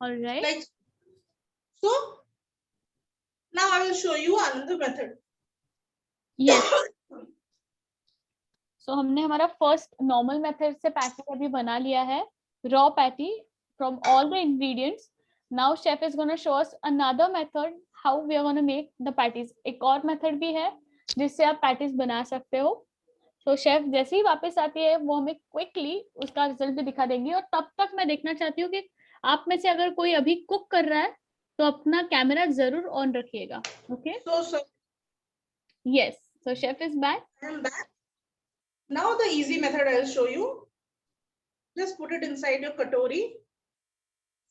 All right. Like so. Now I will show you another method. Yes. So हमने हमारा फर्स्ट नॉर्मल मेथड से पैटी अभी बना लिया है, raw patty from all the ingredients. Now chef is gonna show us another method how we are gonna make the patties. एक और method भी है जिससे आप पैटीज बना सकते हो. तो शेफ जैसे ही वापस आती है वो हमें क्विकली उसका रिजल्ट भी दिखा देंगी. और तब तक मैं देखना चाहती हूँ कि आप में से अगर कोई अभी कुक कर रहा है तो अपना कैमरा जरूर ऑन रखिएगा. Okay. So yes. So chef is back. I am back. Now the easy method I will show you. Just put it inside your katori,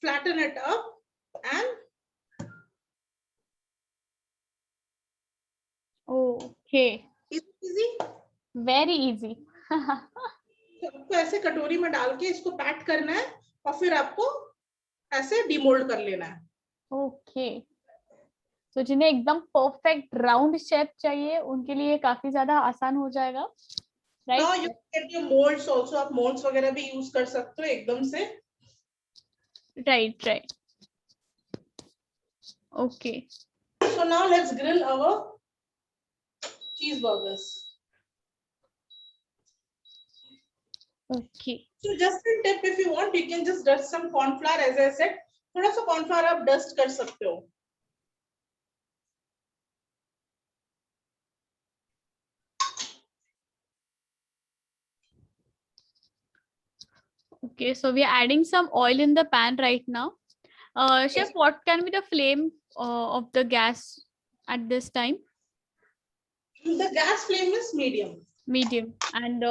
flatten it up, and okay. easy. Very easy. तो आपको ऐसे कटोरी में डाल के इसको pack करना है और फिर आपको ऐसे डिमोल्ड कर लेना है. ओके. तो जिन्हें एकदम परफेक्ट राउंड शेप चाहिए उनके लिए काफी ज्यादा आसान हो जाएगा. Right. Now you get your molds also. आप molds वगैरह भी यूज कर सकते हो एकदम से. Right. Right. Okay. So now let's grill our cheeseburgers. Okay. So just a tip, if you want, you can just dust some corn flour. As I said, थोड़ा सा corn flour आप dust कर सकते हो. Okay. So we are adding some oil in the pan right now. Chef, Yes. what can be the flame of the gas at this time? The gas flame is medium. Medium. And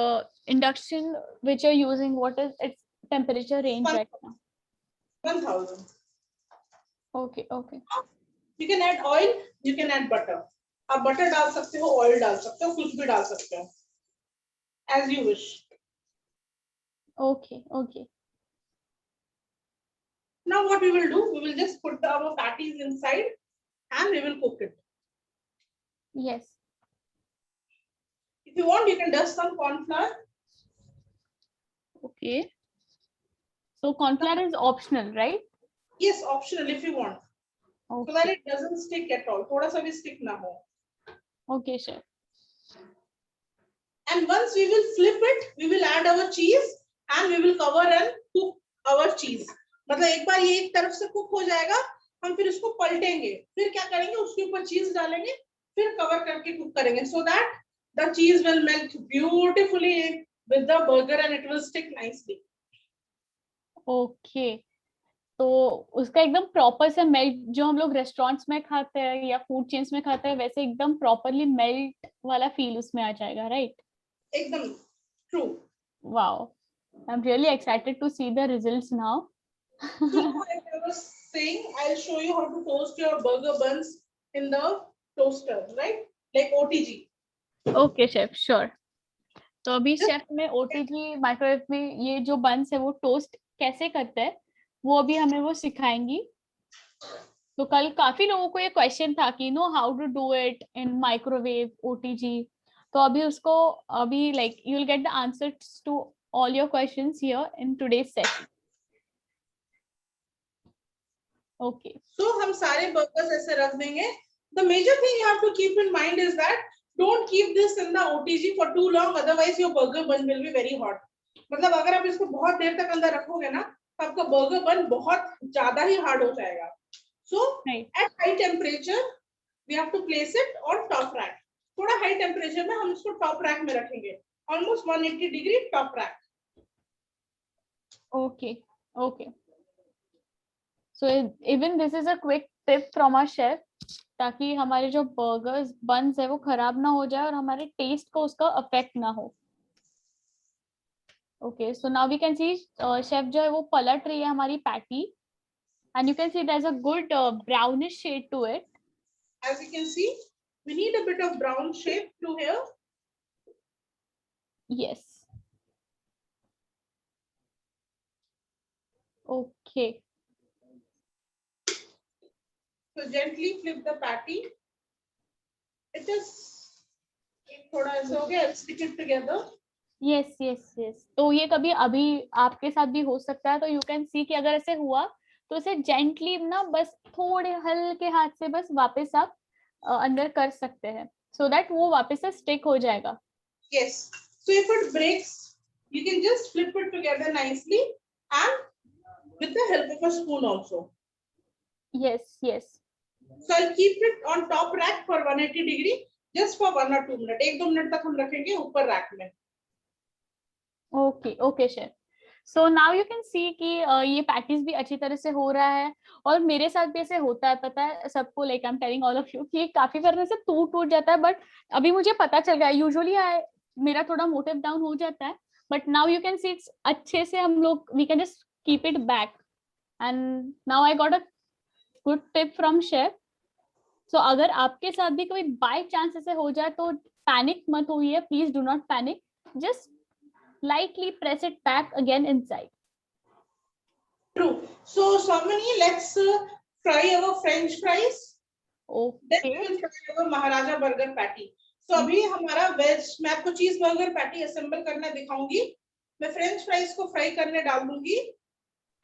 induction which you're using, what is its temperature range right now? 1000. Okay. Okay. You can add oil, you can add butter. आप butter डाल सकते हो, oil डाल सकते हो, कुछ भी डाल सकते हो, as you wish. Okay. Okay. Now what we will do, we will just put our patties inside and we will cook it. Yes. If you want, you can dust some corn flour. Okay. So corn flour is optional, right? Yes, optional if you want. Okay. So that it doesn't stick at all. थोड़ा सा भी stick ना हो. Okay, chef. And once we will flip it, we will add our cheese and we will cover and cook our cheese. मतलब एक बार ये एक तरफ से कुक हो जाएगा, हम फिर इसको पलटेंगे, फिर क्या करेंगे, उसके ऊपर चीज डालेंगे, फिर कवर करके कुक करेंगे, so that the cheese will melt beautifully with the burger and it will stick nicely. Okay. तो उसका एकदम प्रॉपर से मेल्ट जो हम लोग रेस्टोरेंट्स में खाते हैं या फूड चेन्स में खाते हैं वैसे एकदम प्रॉपरली मेल्ट वाला फील उसमें आ जाएगा, राइट? एकदम true. Wow. I'm really excited to see the results now. So like I was saying, I'll show you how to toast your burger buns in the toaster, right? Like OTG. Okay, chef, sure. तो अभी chef में OTG microwave में ये जो buns है वो toast कैसे करते हैं वो अभी हमें वो सिखाएंगी. तो कल काफी लोगों को ये क्वेश्चन था कि no how to do it in microwave OTG. तो अभी उसको अभी like you will get the answers to all your questions here in today's session. Okay. So हम सारे burgers ऐसे रख देंगे. The major thing you have to keep in mind is that don't keep this in the OTG for too long, otherwise your burger bun will be very hot. मतलब अगर आप इसको बहुत देर तक अंदर रखोगे ना, तो आपका burger bun बहुत ज़्यादा ही hard हो जाएगा. So at high temperature, we have to place it on top rack. थोड़ा हाई टेम्परेचर में हम इसको टॉप रैक में रखेंगे, almost 180 degree top rack. Okay, okay. So even this is a quick tip from our chef, ताकि हमारे जो burgers buns है वो खराब ना हो जाए और हमारे टेस्ट को उसका अफेक्ट ना हो. Okay, so now we can see chef जो है वो पलट रही है हमारी patty, and you can see there's a good brownish shade to it. As you can see, we need a bit of brown shade to here. Yes. Okay. So gently flip the patty. It is थोड़ा ऐसा हो गया, stick it together. Yes, yes, yes. तो ये कभी अभी आपके साथ भी हो सकता है, तो you can see कि अगर ऐसे हुआ तो इसे gently ना बस थोड़े हल्के हाथ से बस वापस आप अंदर कर सकते हैं, so that वो वापस से stick हो जाएगा. Yes. So if it breaks, you can just flip it together nicely and with the help of a spoon also. Yes, yes. So I'll keep it on top rack for 180 degree just for 1 or 2 minutes. 1-2 minute तक हम रखेंगे ऊपर rack में. Okay, okay, chef. So now you can see कि ये patties भी अच्छी तरह से हो रहा है, और मेरे साथ भी ऐसे होता है, पता है सबको, like I am telling all of you कि काफी करने से टूट जाता है, बट अभी मुझे पता चल गया. यूजुअली मेरा थोड़ा मोटिव डाउन हो जाता है, but now you can see it's अच्छे से हम लोग we can just keep it back, and now I got a good tip from chef. So अगर आपके साथ भी कोई बाय चांस ऐसे हो जाए तो पैनिक मत होइए, please do not panic, just lightly press it back again inside. True. So Samani, let's fry our French fries. Okay. Then we will fry our Maharaja burger patty. So अभी हमारा veg, मैं आपको चीज burger patty assemble करना दिखाऊंगी. मैं French fries को fry करने डाल दूंगी,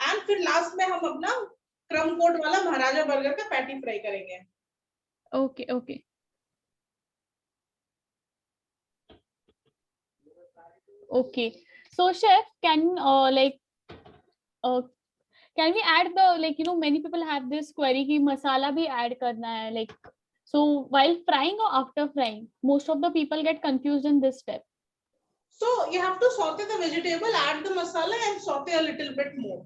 एंड फिर लास्ट में हम अपना क्रम कोट वाला महाराजा बर्गर का पैटी फ्राई करेंगे. Okay, okay. Okay. So chef, can we add the, like, you know, many people have this query कि मसाला भी add करना है, like, so while frying or after frying, most of the people get confused in this step. So you have to saute the vegetable, add the masala and saute a little bit more.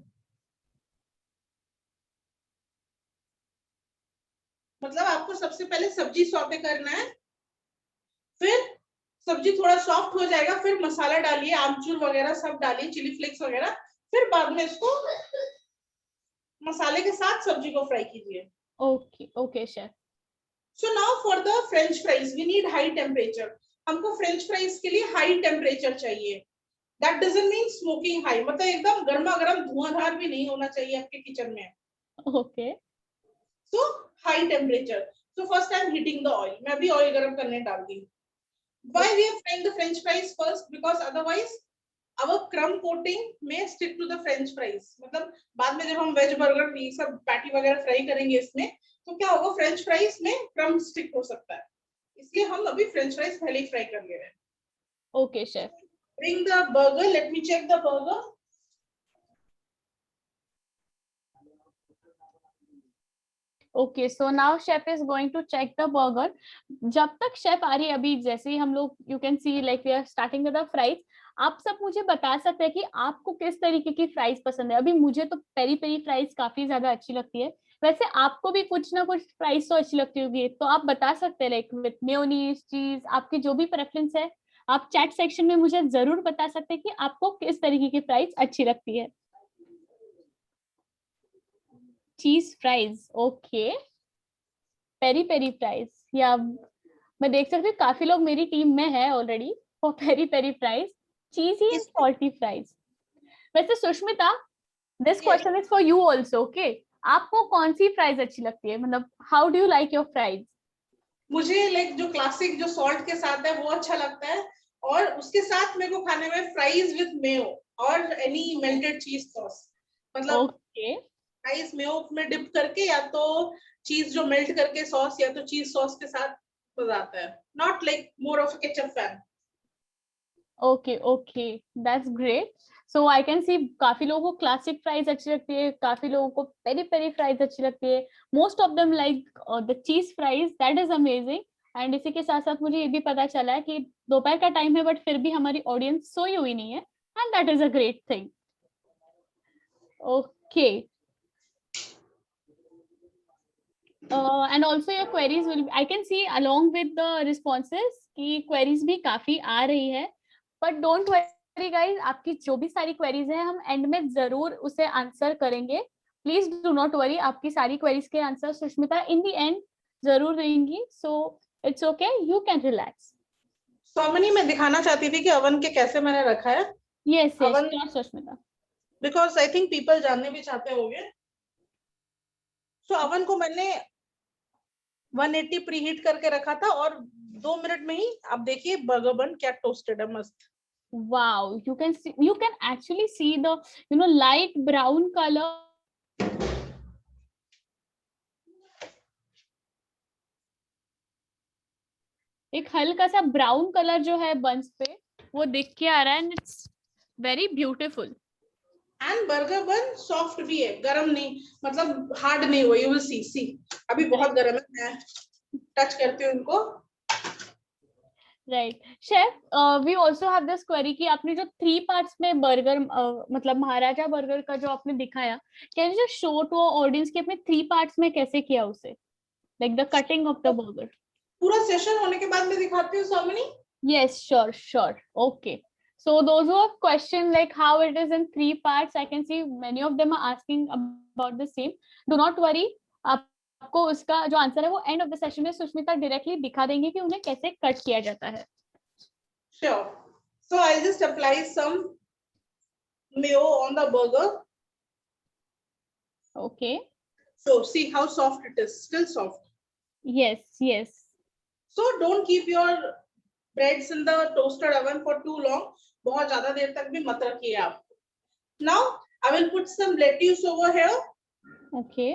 मतलब आपको सबसे पहले सब्जी saute करना है, फिर सब्जी थोड़ा सॉफ्ट हो जाएगा, फिर मसाला डालिए, आमचूर वगैरह सब डालिए, चिली फ्लेक्स वगैरह, फिर बाद में इसको मसाले के साथ सब्जी को फ्राई कीजिए. Okay, okay, chef. So now for the French fries, we need high temperature. हमको French fries के लिए high temperature चाहिए. That doesn't mean smoking high. मतलब एकदम गर्मा गर्म धुआंधार भी नहीं होना चाहिए आपके किचन में. Okay. So high temperature. So first I'm heating the oil. मैं अभी oil गर्म करने डाल दी. Why we are frying the French fries first? Because otherwise our crumb coating may stick to the French fries. मतलब बाद में जब हम वेज बर्गर ये सब पैटी वगैरह फ्राई करेंगे इसमें, तो क्या होगा, फ्रेंच फ्राइज में क्रम्ब स्टिक हो सकता है, इसलिए हम अभी फ्रेंच फ्राइज पहले ही फ्राई कर ले रहे हैं. Okay, chef. Bring the burger. Let me check the burger. Okay, so now chef is going to check the burger. जब तक शेफ आ रही है, अभी जैसे ही हम लोग you can see like we are starting with the fries. आप सब मुझे बता सकते हैं कि आपको किस तरीके की फ्राइज पसंद है. अभी मुझे तो पेरी पेरी फ्राइज काफी ज्यादा अच्छी लगती है, वैसे आपको भी कुछ ना कुछ फ्राइज तो अच्छी लगती होगी, तो आप बता सकते हैं लाइक विद मेयोनीज, चीज, आपकी जो भी प्रेफरेंस है आप चैट सेक्शन में मुझे जरूर बता सकते हैं कि आपको किस तरीके की फ्राइज अच्छी लगती है. Cheese fries, okay, peri peri fries, या मैं देख सकती हूँ काफी लोग मेरी टीम में है already for peri peri fries, cheesy and salty fries. वैसे Sushmita, this question is for you also. Okay, आपको कौन सी फ्राइज अच्छी लगती है, मतलब how do you like your fries? मुझे लाइक जो क्लासिक जो सॉल्ट के साथ है वो अच्छा लगता है, और उसके साथ मेरे को खाने में फ्राइज विद मेयो और एनी मेल्टेड चीज सॉस. मतलब ओके, फ्राइज मेयो में डिप करके, या तो चीज जो मेल्ट करके सॉस, या तो चीज सॉस के साथ मजा आता है. Not like more of ketchup fan. Okay, okay, that's great. So I can see काफी लोगों को क्लासिक फ्राइज अच्छी लगती है, काफी लोगों को पेरी पेरी फ्राइज अच्छी लगती है. Most of them like the cheese fries. That is amazing. And इसी के साथ साथ मुझे ये भी पता चला है कि दोपहर का टाइम है बट फिर भी हमारी ऑडियंस सोई हुई नहीं है, and that is a great thing. Okay. And also your queries will, I can see along with the responses कि queries भी काफी आ रही है, but don't worry guys, आपकी जो भी सारी queries है हम end में जरूर उसे आंसर करेंगे. Please do not worry, आपकी सारी queries के answer Sushmita in the end जरूर देंगी, so it's okay, you can relax. Somni मैं दिखाना चाहती थी कि अवन के कैसे मैंने रखा है. Yes, अवन, sure, सुष्मिता. बिकॉज आई थिंक पीपल जानने भी चाहते होंगे. सो अवन को मैंने 180 प्रीहीट करके रखा था और 2 मिनट में ही आप देखिए बर्गर बन क्या टोस्टेड है, मस्त. Wow, you can see, you can actually see the, you know, light brown color. एक हल्का सा ब्राउन कलर जो है बंस पे वो दिख के आ रहा है, and it's very beautiful. And burger bun soft भी है, गरम नहीं, मतलब हार्ड नहीं हुआ. यू विल सी अभी बहुत गरम है. मैं टच करती हूँ इनको. Right chef, we also have this query कि आपने जो 3 पार्ट्स में बर्गर मतलब महाराजा बर्गर का जो आपने दिखाया, can you just show to audience कि आपने 3 पार्ट्स में कैसे किया उसे, like the cutting of the burger. पूरा सेशन होने के बाद मैं दिखाती हूँ Somni. Yes, sure. Okay. So those who have questioned like how it is in 3 parts, I can see many of them are asking about the same. Do not worry. आपको उसका जो आंसर है वो एंड ऑफ द सेशन में Sushmita directly दिखा देंगे कि उन्हें कैसे कट किया जाता है. Sure. So I'll just apply some mayo on the burger. Okay. So see how soft it is, still soft. Yes. So don't keep your breads in the toasted oven for too long. बहुत ज्यादा देर तक भी मत रखिए आप. Now I will put some lettuce over here. Okay.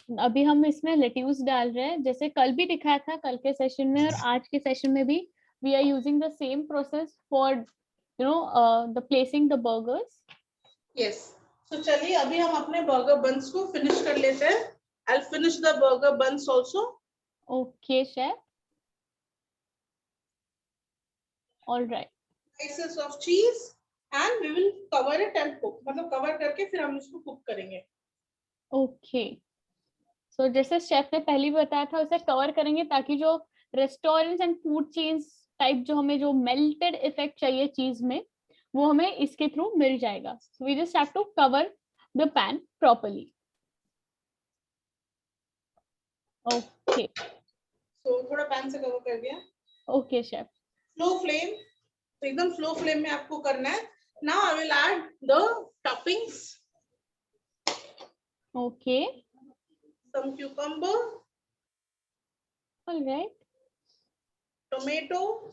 अभी हम इसमें लेट्यूस डाल रहे हैं, जैसे कल भी दिखाया था कल के सेशन में और आज के सेशन में भी we are using the same process for the placing the burgers. Yes. So चलिए अभी हम अपने बर्गर बंस को फिनिश कर लेते हैं. I'll finish the burger buns also. Okay, chef. All right. Slices of cheese and we will cover it and cook. मतलब cover करके फिर हम इसको कुक करेंगे. Okay. So जैसे शेफ ने पहले भी बताया था उसे कवर करेंगे ताकि जो restaurants and food chains type जो हमें जो मेल्टेड इफेक्ट चाहिए चीज में वो हमें इसके थ्रू मिल जाएगा. So we just have to cover the pan properly. Okay. So थोड़ा पैन से कवर कर दिया. Okay, chef. Slow flame. तो एकदम स्लो फ्लेम में आपको करना है. Now I will add the toppings. Okay. Some cucumber. All right. Tomato.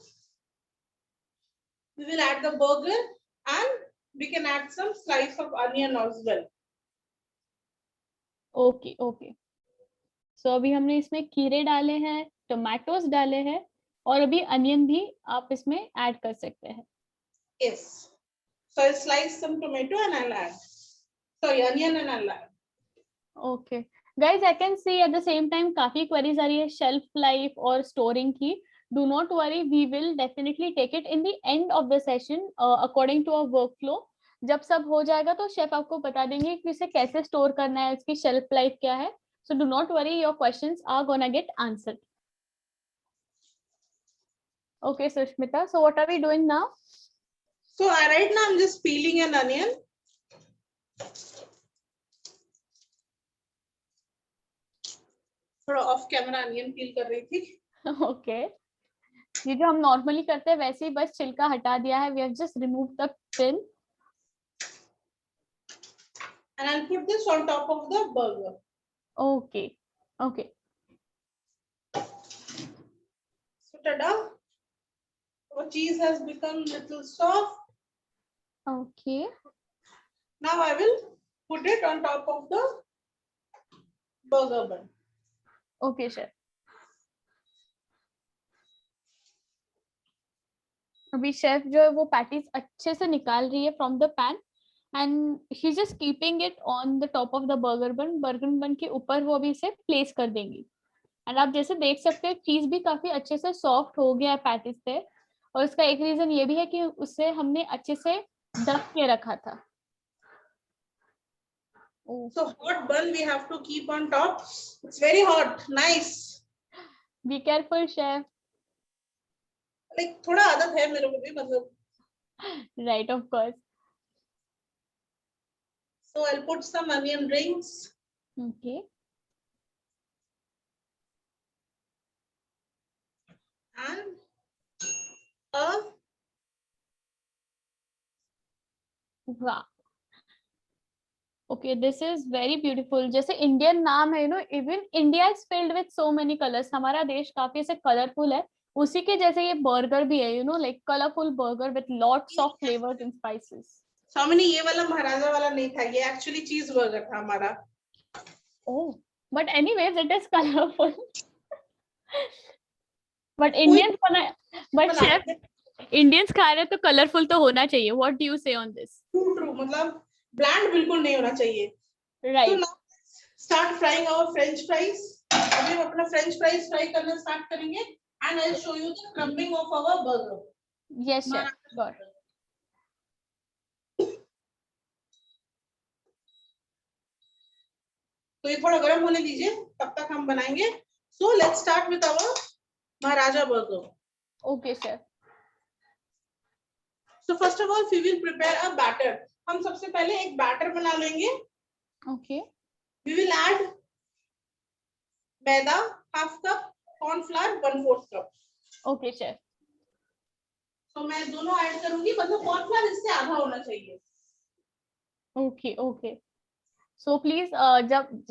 We will add the burger and we can add some slice of onion as well. Okay. So अभी हमने इसमें खीरे डाले हैं, टोमेटोज डाले हैं और अभी अनियन भी आप इसमें ऐड कर सकते हैं. Yes. So I'll slice some tomato and I'll add. Sorry, onion and I'll add. Okay. Guys, I can see at the same time काफी queries आ रही है shelf life और storing की. Do not worry, we will definitely take it in the end of the session according to our workflow. जब सब हो जाएगा तो शेफ आपको बता देंगे कि इसे कैसे स्टोर करना है, इसकी शेल्फ लाइफ क्या है. So do not worry, your questions are gonna get answered. Okay, Sushmita. So what are we doing now? So right now I'm just peeling an onion. थोड़ा ऑफ कैमरा अनियन पील कर रही थी. Okay. ये जो हम normally करते हैं वैसे ही बस छिलका हटा दिया है. We have just removed the pin. And I'll put this on top of the burger. Okay. So tada, our cheese has become little soft. Okay. Now I will put it on top of the burger bun. Okay, chef. अभी chef जो है वो patties अच्छे से निकाल रही है from the pan and she just keeping it on the top of the burger bun के ऊपर वो अभी इसे प्लेस कर देंगी। एंड आप जैसे देख सकते हैं चीज भी काफी अच्छे से सॉफ्ट हो गया है पैटीज से, और उसका एक रीजन ये भी है कि उसे हमने अच्छे से ढक के रखा था। So hot bun we have to keep on top. It's very hot. Nice. Be careful chef. Like थोड़ा आदत है मेरे को भी मतलब. Right, of course. So I'll put some onion rings. Okay. And a वाह, okay, this is very beautiful. जैसे Indian नाम है, even India is filled with so many colours. हमारा देश काफी ऐसे कलरफुल है, उसी के जैसे ये बर्गर भी है, like colourful burger with lots of flavours and spices. स्वामिनी ये वाला महाराजा वाला नहीं था, ये एक्चुअली चीज बर्गर था हमारा। Oh, but anyways it is colourful. But Indians but chef Indians खा रहे तो कलरफुल तो होना चाहिए। What do you say on this? True, मतलब ब्लैंड बिल्कुल नहीं होना चाहिए। Right. So now start frying our French fries. अभी हम अपना French fries फ्राई करना स्टार्ट करेंगे and I'll show you the crumbing of our burger. Yes chef, got. तो ये थोड़ा गर्म होने दीजिए, तब तक हम बनाएंगे। So let's start with our Maharaja burger. Okay chef. So first of all we will prepare a batter. हम सबसे पहले एक बैटर बना लेंगे। Okay. We will add maida half cup, corn flour 1/4 cup. Okay chef. तो मैं दोनों add करूंगी, मतलब corn flour इससे आधा होना चाहिए। Okay okay. सो प्लीज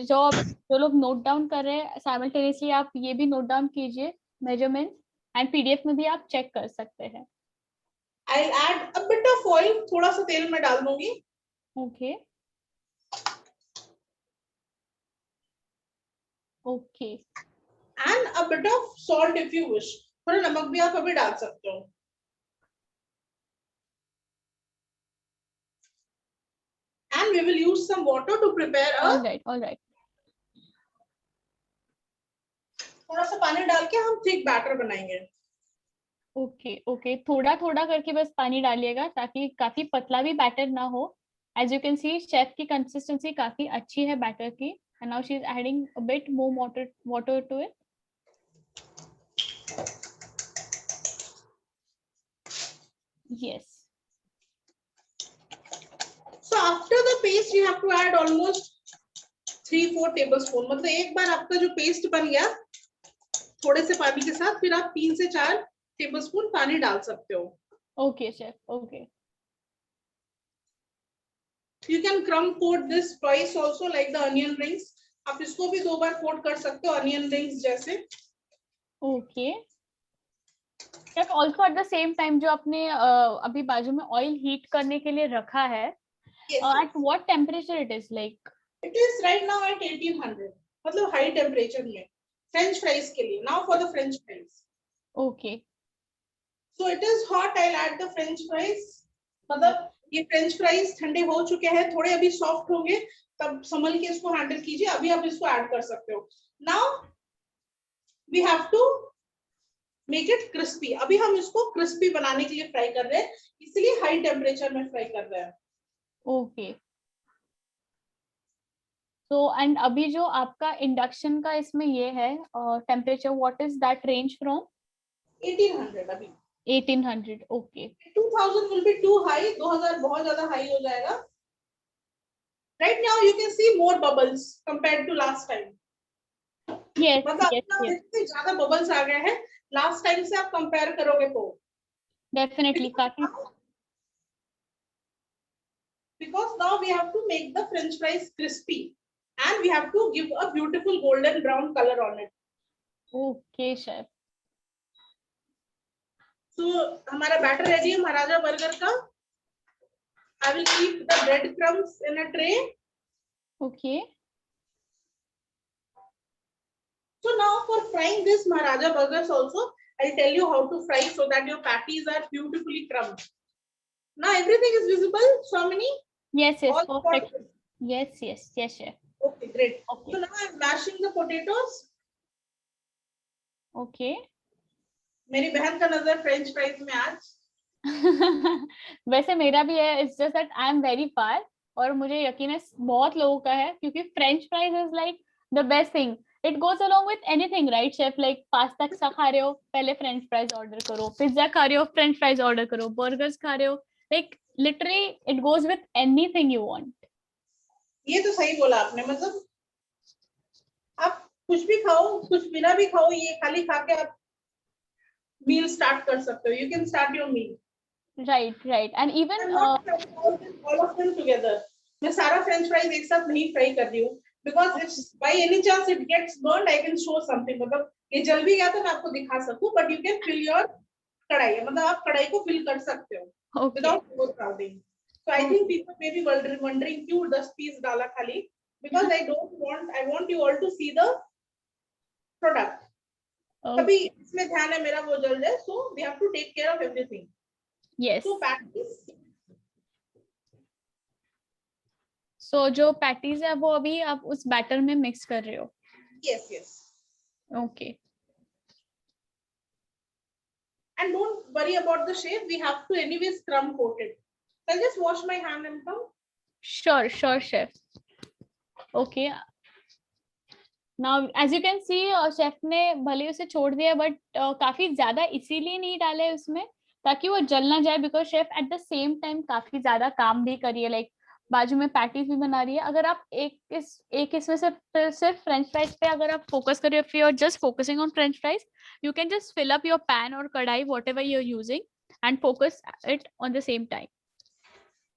जो लोग नोट डाउन कर रहे हैं साइमल्टेनियसली, आप ये भी नोट डाउन कीजिए मेजरमेंट, एंड पीडीएफ में भी आप चेक कर सकते हैं। I'll add a bit of oil, थोड़ा सा तेल मैं डाल दूंगी। Okay okay. And a bit of salt if you wish. थोड़ा नमक भी आप अभी डाल सकते हो। And we will use some water to prepare a. all right. थोड़ा सा पानी डाल के हम थिक बैटर बनाएंगे। ओके ओके, थोड़ा थोड़ा करके बस पानी डालिएगा ताकि काफी पतला भी बैटर ना हो। As you can see chef की कंसिस्टेंसी काफी अच्छी है बैटर की, and now she is adding a bit more water to it. Yes. So after the paste you have to add almost 3-4 tablespoon. मतलब एक बार आपका जो पेस्ट बन गया थोड़े से पानी के साथ, फिर आप 3 से 4 टेबलस्पून पानी डाल सकते हो। Okay chef, okay. You can crumb coat this twice also like the onion rings. आप इसको भी 2 बार कोट कर सकते हो onion rings जैसे। Okay. Chef, also at the same time जो आपने अभी बाजू में ऑयल हीट करने के लिए रखा है, at what temperature it is like? It is right now at 1800, मतलब हाई टेम्परेचर में फ्रेंच फ्राइज के लिए। Now for the French fries. Okay. So it is hot. I'll add the French fries. मतलब ये फ्रेंच फ्राइज ठंडे हो चुके हैं, थोड़े अभी सॉफ्ट होंगे, तब संभल के इसको हैंडल कीजिए। अभी आप इसको ऐड कर सकते हो। Now we have to make it crispy. अभी हम इसको क्रिस्पी बनाने के लिए फ्राई कर रहे हैं, इसलिए हाई टेम्परेचर में फ्राई कर रहे हैं। Okay. So and अभी जो आपका इंडक्शन का इसमें ये है temperature, what is that range from? 1800 अभी। 1800. Okay. 2000 will be too high. 2000 बहुत ज्यादा हाई हो जाएगा। Right now you can see more bubbles compared to last time. Yes, मतलब yes, yes. इसमें ज्यादा बबल्स आ गए हैं लास्ट टाइम से आप कंपेयर करोगे तो। Definitely काफी। Because now we have to make the French fries crispy and we have to give a beautiful golden brown color on it. Okay chef. So हमारा बैटर रेडी है महाराजा burger का। I will keep the breadcrumbs in a tray. Okay. So now for frying this Maharaja burgers also, I'll tell you how to fry so that your patties are beautifully crumbed. Now everything is visible, Swamini? Yes, yes, All perfect. spot. Yes, yes, yes, chef. Okay, great. Okay. So now I'm mashing the potatoes. Okay. मेरी बहन का नजर French fries में आज. वैसे मेरा भी है, it's just that I am very far, और मुझे यकीन है बहुत लोगों का है, क्योंकि French fries is like the best thing. It goes along with anything, right chef? Like pasta खा रहे हो, पहले फ्रेंच फ्राइज ऑर्डर करो. पिज्जा खा रहे हो, फ्रेंच फ्राइज ऑर्डर करो. बर्गर्स खा रहे हो, like literally it goes with anything you want. ये तो सही बोला आपने. मतलब आप कुछ भी खाओ, कुछ बिना भी खाओ, ये खाली खा के आप मील स्टार्ट कर सकते हो. You can start your meal. Right, right. And even I'm not frying all of them together. मैं सारा फ्रेंच फ्राइज एक साथ नहीं फ्राई कर रही हूँ, because if by any chance it gets burned, I can show something. मतलब ये जल भी गया तो मैं आपको दिखा सकूं, but you can fill your कढ़ाई. मतलब आप कढ़ाई को fill कर सकते हो without overcrowding. So I think people may be wondering क्यों 10 पीस डाला खाली, because I want you all to see the product. कभी इसमें ध्यान है मेरा वो जल जाए, so we have to take care of everything. yes. So patties. So जो पैटीज है वो अभी आप उस बैटर में मिक्स कर रहे हो? Yes, yes. Okay. And don't worry about the shape. We have to anyways crumb coat it. I'll just wash my hand and come. Sure, sure, chef. Okay. Now, as you can see, chef ने भले उसे छोड़ दिया, but काफी ज्यादा इसीलिए नहीं डाले उसमें ताकि वो जल ना जाए, because chef at the same time काफी ज्यादा काम भी करिए, लाइक बाजू में पैटीज भी बना रही है. अगर आप एक इसमें से सिर्फ फ्रेंच फ्राइज पे अगर आप फोकस करिए, if you are just focusing on French fries, you can just fill up your pan और kadai, whatever you are using, and focus it on the same time.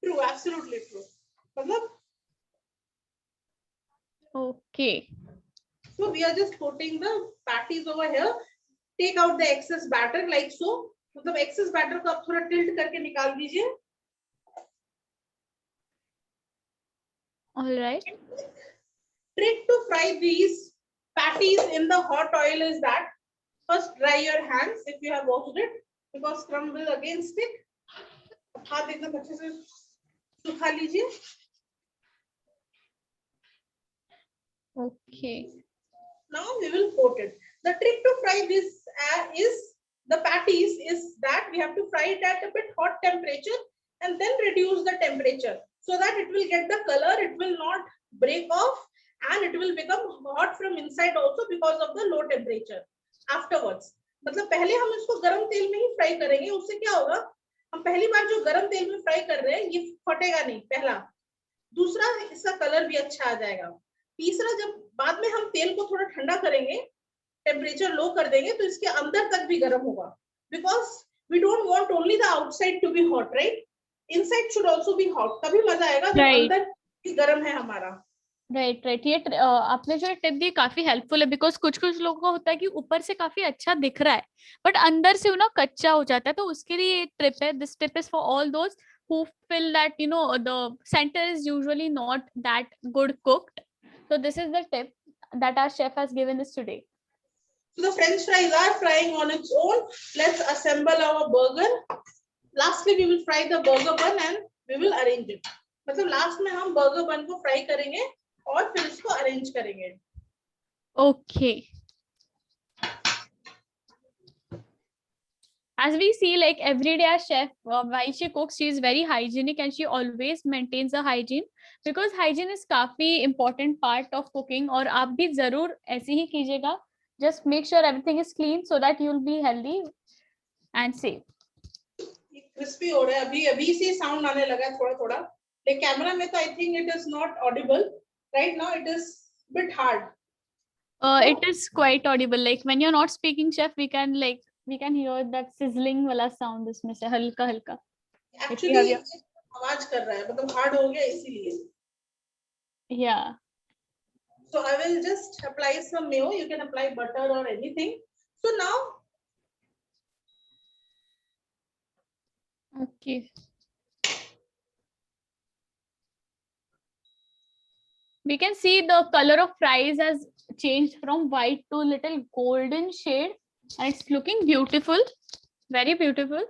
True, absolutely true. मतलब, okay. So we are just putting the patties over here. Take out the excess batter like so. मतलब excess batter को आप थोड़ा tilt करके निकाल दीजिए. All right. Trick to fry these patties in the hot oil is that first dry your hands if you have washed it, because crumb will again stick. हाथ एकदम अच्छे से सुखा लीजिए. Okay. Now we will coat it. The trick to fry this is the patties is that we have to fry it at a bit hot temperature and then reduce the temperature so that it will get the color, it will not break off, and it will become hot from inside also because of the low temperature afterwards. मतलब पहले हम इसको गरम तेल में ही fry करेंगे, उससे क्या होगा, हम पहली बार जो गरम तेल में फ्राई कर रहे हैं ये फटेगा नहीं, पहला. दूसरा, इसका कलर भी अच्छा आ जाएगा. तीसरा, जब बाद में हम तेल को थोड़ा ठंडा करेंगे, टेम्परेचर लो कर देंगे, तो इसके अंदर तक भी गर्म होगा, because we don't want only the outside to be hot, right? Inside should also be hot. तभी मजा आएगा जब अंदर भी गर्म है हमारा. Right, right. ये आपने जो टिप दी काफी हेल्पफुल है, बिकॉज कुछ कुछ लोगों को होता है कि ऊपर से काफी अच्छा दिख रहा है बट अंदर से ना कच्चा हो जाता है, तो उसके लिए ये ट्रिप है. This tip is for all those who feel that the center is usually not that good cooked. So this is the tip that our chef has given us today. So the French fries are frying on its own. Let's assemble our burger. Lastly, we will fry the burger bun and we will arrange it. मतलब last में हम burger bun को fry करेंगे और फिर इसको arrange करेंगे. Okay. As we see, like every day our chef, while she cooks, she is very hygienic and she always maintains a hygiene, because hygiene is काफी important part of cooking. और आप भी जरूर ऐसे ही कीजिएगा. Just make sure everything is clean so that you will be healthy and safe. Crispy हो रहा है, अभी से साउंड आने लगा है थोड़ा थोड़ा. लेकिन कैमरा में तो I think it is not audible. Right now it is bit hard. It is quite audible. Like when you're not speaking, chef, we can hear that sizzling वाला sound इसमें से हल्का हल्का. Actually आवाज कर रहा है, मतलब हार्ड हो गया इसीलिए. Yeah. So I will just apply some mayo. You can apply butter or anything. So now. Okay. We can see the color of fries has changed from white to little golden shade, and it's looking beautiful, very beautiful.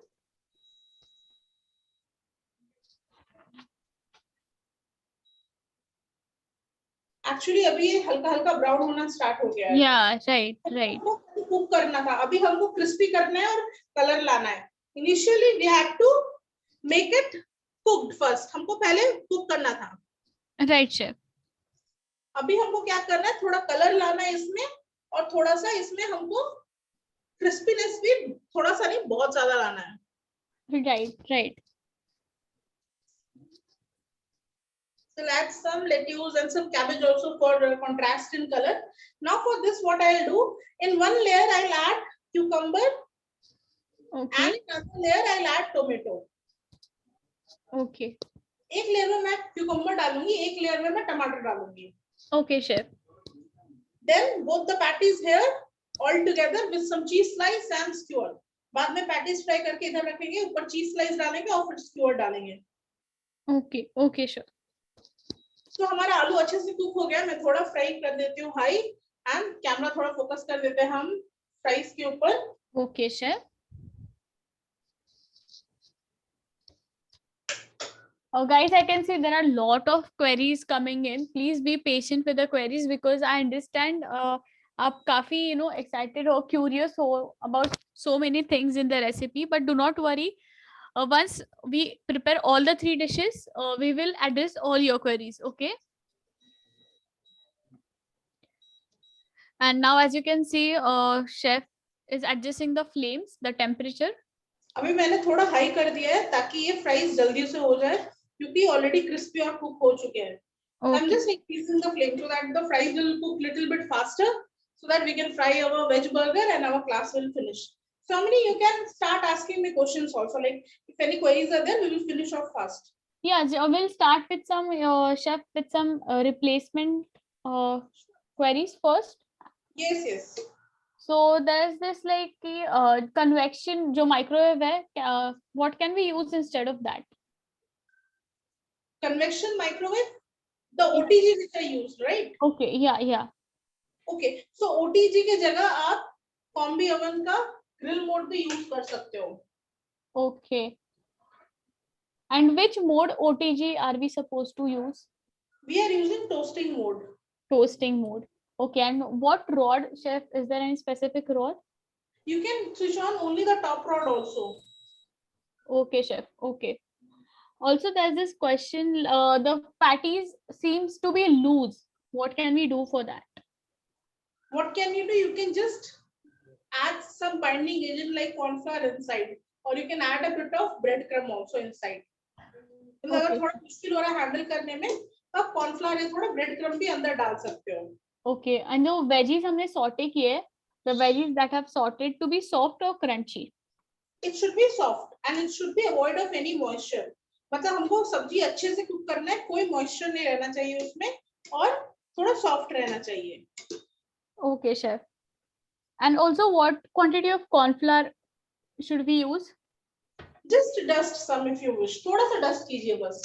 Actually अभी ये हल्का हल्का brown होना start हो गया है. Yeah, right, right. हमको cook करना था, अभी हमको क्रिस्पी करना है और कलर लाना है. Initially we have to make it cooked first. हमको पहले कुक करना था. Right, chef. अभी हमको क्या करना है, थोड़ा कलर लाना है इसमें, और थोड़ा सा इसमें हमको क्रिस्पीनेस भी थोड़ा सा नहीं, बहुत ज्यादा लाना है. Right, right. So I'll add some lettuce and some cabbage also for contrast in color. Now for this, what I'll do, in one layer I'll add cucumber, Okay, and in another layer I'll add tomato. okay, एक layer में मैं cucumber डालूंगी, एक layer में मैं टमाटर डालूंगी. okay, chef. Then both the patties here all together with some cheese slice and skewer. बाद में patties फ्राई करके इधर रखेंगे, ऊपर cheese slice डालेंगे और फिर skewer डालेंगे. Okay, okay, chef. तो हमारा आलू अच्छे से कुक हो गया. मैं थोड़ा फ्राई कर देती हूँ हाई, एंड कैमरा थोड़ा फोकस कर देते हैं हम फ्राइज के ऊपर. Okay, chef. Oh, guys, I can see there are a lot of queries coming in. Please be patient with the queries because I understand आप काफी excited or curious हो about so many things in the recipe. But do not worry. Once we prepare all the 3 dishes, we will address all your queries. Okay. And now, as you can see, chef is adjusting the flames, the temperature. अभी मैंने थोड़ा high कर दिया है ताकि ये fries जल्दी से हो जाए, क्योंकि ऑलरेडी क्रिस्पी और कुक हो चुके हैं. Okay. I'm just increasing the flame so that the fries will cook little bit faster, so that we can fry our veg burger and our class will finish. So Amini, you can start asking me questions also. Like if any queries are there, we will finish off fast. Yeah, we'll start with some chef with some replacement queries first. Yes, yes. So there's this like convection जो microwave है, what can we use instead of that? Convection microwave, the OTG which I used, right? Okay, yeah, yeah. Okay, so OTG के जगह आप combi oven का grill mode भी use कर सकते हो. Okay. And which mode OTG are we supposed to use? We are using toasting mode. Toasting mode. Okay, and what rod, chef? Is there any specific rod? You can switch on only the top rod also. Okay, chef. Okay. Also, there's this question. The patties seems to be loose. What can we do for that? What can you do? You can just add some binding agent like corn flour inside, or you can add a bit of breadcrumb also inside. Okay. अगर थोड़ा मुश्किल हो रहा है handle करने में, तो आप corn flour या थोड़ा breadcrumb भी अंदर डाल सकते हो. Okay, and the veggies हमने saute किए, the veggies that have sauteed to be soft or crunchy? It should be soft and it should be avoid of any moisture. मतलब हमको सब्जी अच्छे से कुक करना है, कोई moisture नहीं रहना चाहिए उसमें, और थोड़ा soft रहना चाहिए. Okay, chef. And also, what quantity of corn flour should we use? Just dust some if you wish. थोड़ा सा dust कीजिए बस.